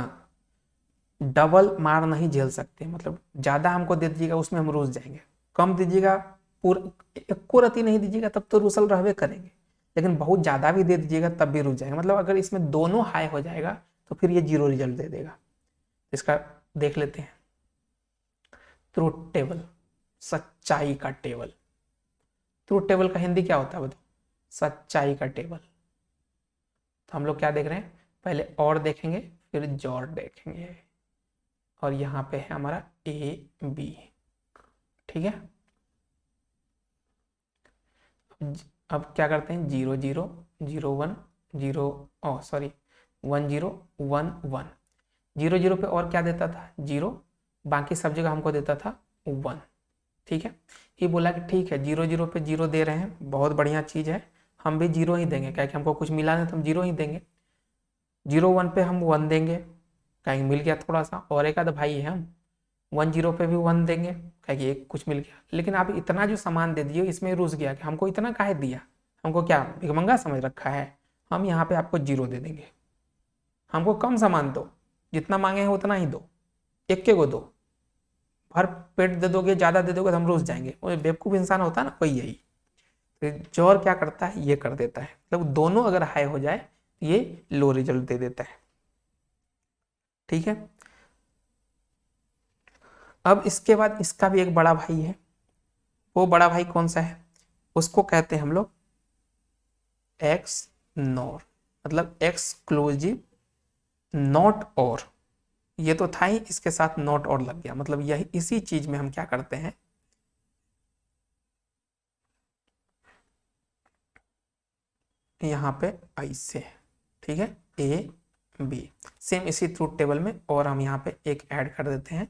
Speaker 1: डबल मार नहीं झेल सकते, मतलब ज्यादा हमको दे दीजिएगा उसमें हम रुस जाएंगे, कम दीजिएगा पूरा एको रत्ती नहीं दीजिएगा तब तो रुसल रहबे करेंगे, लेकिन बहुत ज्यादा भी दे दीजिएगा तब भी रुस जाएंगे। मतलब अगर इसमें दोनों हाई हो जाएगा तो फिर ये 0 रिजल्ट दे देगा। इसका देख लेते हैं, ट्रूथ टेबल, सच्चाई का टेबल। ट्रूथ टेबल का हिंदी क्या होता है बताओ, सच्चाई का टेबल। तो हम लोग क्या देख रहे हैं, पहले और देखेंगे फिर जॉर देखेंगे, और यहाँ पे है हमारा ए बी। ठीक है, अब क्या करते हैं, 0 0 0 1 0, ओ सॉरी 1 0 1 1। 0 0 पे और क्या देता था, 0, बाकी सब जगह हमको देता था 1। ठीक है, ये बोला कि ठीक है 0 0 पे 0 दे रहे हैं, बहुत बढ़िया चीज़ है, हम भी 0 ही देंगे, क्या कि हमको कुछ मिला नहीं तो हम 0 ही देंगे। 0 1 पे हम 1 देंगे, कहीं मिल गया थोड़ा सा, और एक आध भाई है हम 1 0 पे भी 1 देंगे, कहीं एक कुछ मिल गया। लेकिन आप इतना जो सामान दे दिए इसमें रुस गया कि हमको इतना काहे दिया, हमको क्या भिखमंगा समझ रखा है, हम यहाँ पे आपको 0 दे देंगे। हमको कम सामान दो, जितना मांगे हैं उतना ही दो, एक के को दो, भर पेट दे दोगे, ज्यादा दे दोगे तो हम रुस जाएंगे। वो बेवकूफ इंसान होता है ना कोई, यही तो जोर क्या करता है, ये कर देता है। मतलब दोनों अगर हाई हो जाए तो ये लो रिजल्ट दे देता है। ठीक है, अब इसके बाद इसका भी एक बड़ा भाई है, वो बड़ा भाई कौन सा है, उसको कहते हैं हम लोग एक्स नॉर, मतलब एक्सक्लूसिव नॉट और। ये तो था ही, इसके साथ नॉट और लग गया, मतलब यही इसी चीज में हम क्या करते हैं, यहाँ पे ऐसे। ठीक है, ए बी सेम इसी ट्रूथ टेबल में, और हम यहाँ पे एक ऐड कर देते हैं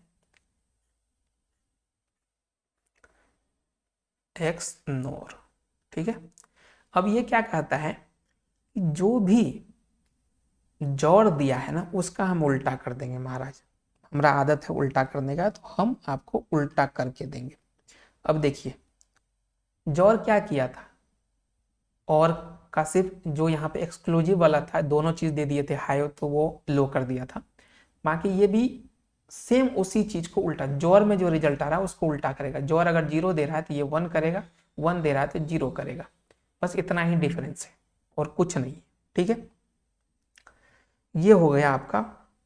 Speaker 1: एक्स नोर। ठीक है, अब ये क्या कहता है, जो भी जोड़ दिया है ना उसका हम उल्टा कर देंगे महाराज, हमारा आदत है उल्टा करने का, तो हम आपको उल्टा करके देंगे। अब देखिए जोड़ क्या किया था, और का सिर्फ जो यहाँ पे एक्सक्लूसिव वाला था, दोनों चीज दे दिए थे हाई तो वो लो कर दिया था। बाकी ये भी सेम उसी चीज को उल्टा, जोर में जो रिजल्ट आ रहा है उसको उल्टा करेगा। जोर अगर 0 दे रहा है तो ये 1 करेगा, 1 दे रहा है तो 0 करेगा। बस इतना ही डिफरेंस है और कुछ नहीं। ठीक है, ये हो गया आपका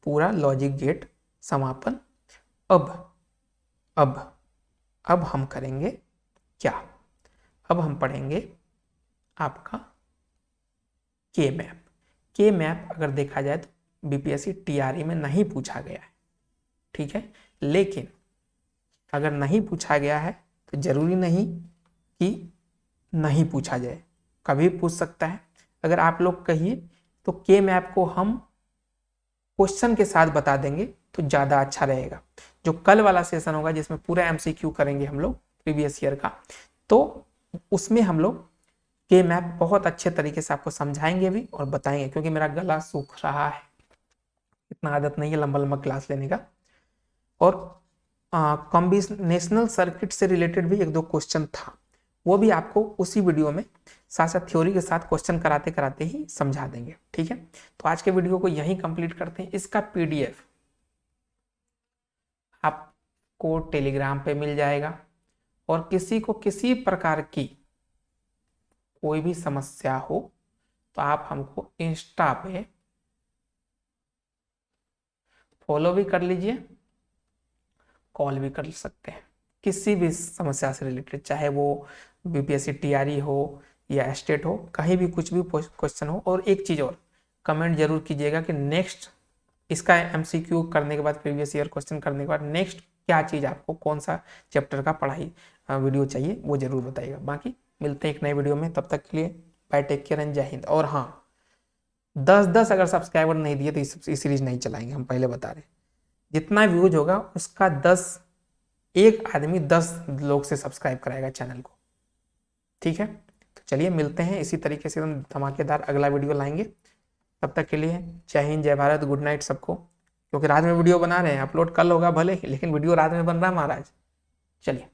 Speaker 1: पूरा लॉजिक गेट समापन। अब अब अब हम करेंगे क्या, अब हम पढ़ेंगे आपका के मैप। के मैप अगर देखा जाए तो बीपीएससी टीआरई में नहीं पूछा गया है। ठीक है, लेकिन अगर नहीं पूछा गया है तो जरूरी नहीं कि नहीं पूछा जाए, कभी पूछ सकता है। अगर आप लोग कहिए तो के मैप को हम क्वेश्चन के साथ बता देंगे तो ज़्यादा अच्छा रहेगा। जो कल वाला सेशन होगा जिसमें पूरा एमसीक्यू करेंगे हम लोग प्रीवियस ईयर का, तो उसमें हम लोग के मैप बहुत अच्छे तरीके से आपको समझाएंगे भी और बताएंगे, क्योंकि मेरा गला सूख रहा है, इतना आदत नहीं है लंबा लंबा क्लास लेने का। और कॉम्बिनेशनल सर्किट से रिलेटेड भी एक दो क्वेश्चन था, वो भी आपको उसी वीडियो में साथ साथ थ्योरी के साथ क्वेश्चन कराते कराते ही समझा देंगे। ठीक है, तो आज के वीडियो को यहीं कंप्लीट करते हैं। इसका पीडीएफ आपको टेलीग्राम पे मिल जाएगा, और किसी को किसी प्रकार की कोई भी समस्या हो तो आप हमको इंस्टा पे फॉलो भी कर लीजिए, कॉल भी कर सकते हैं किसी भी समस्या से रिलेटेड, चाहे वो बीपीएससी टीआरई हो या स्टेट हो, कहीं भी कुछ भी क्वेश्चन हो। और एक चीज़ और, कमेंट जरूर कीजिएगा कि नेक्स्ट इसका एमसीक्यू करने के बाद, प्रीवियस ईयर क्वेश्चन करने के बाद नेक्स्ट क्या चीज़ आपको, कौन सा चैप्टर का पढ़ाई वीडियो चाहिए, वो जरूर बताइएगा। बाकी मिलते हैं एक नए वीडियो में, तब तक के लिए बाय, टेक केयर एंड जय हिंद। और हाँ, 10-10 अगर सब्सक्राइबर नहीं दिए तो इस सीरीज नहीं चलाएंगे, हम पहले बता रहे हैं। जितना व्यूज होगा उसका 10, एक आदमी 10 लोग से सब्सक्राइब कराएगा चैनल को, ठीक है। तो चलिए मिलते हैं इसी तरीके से, हम धमाकेदार अगला वीडियो लाएंगे। तब तक के लिए जय हिंद, जय भारत, गुड नाइट सबको। क्योंकि रात में वीडियो बना रहे हैं, अपलोड कल होगा भले ही, लेकिन वीडियो रात में बन रहा है महाराज। चलिए।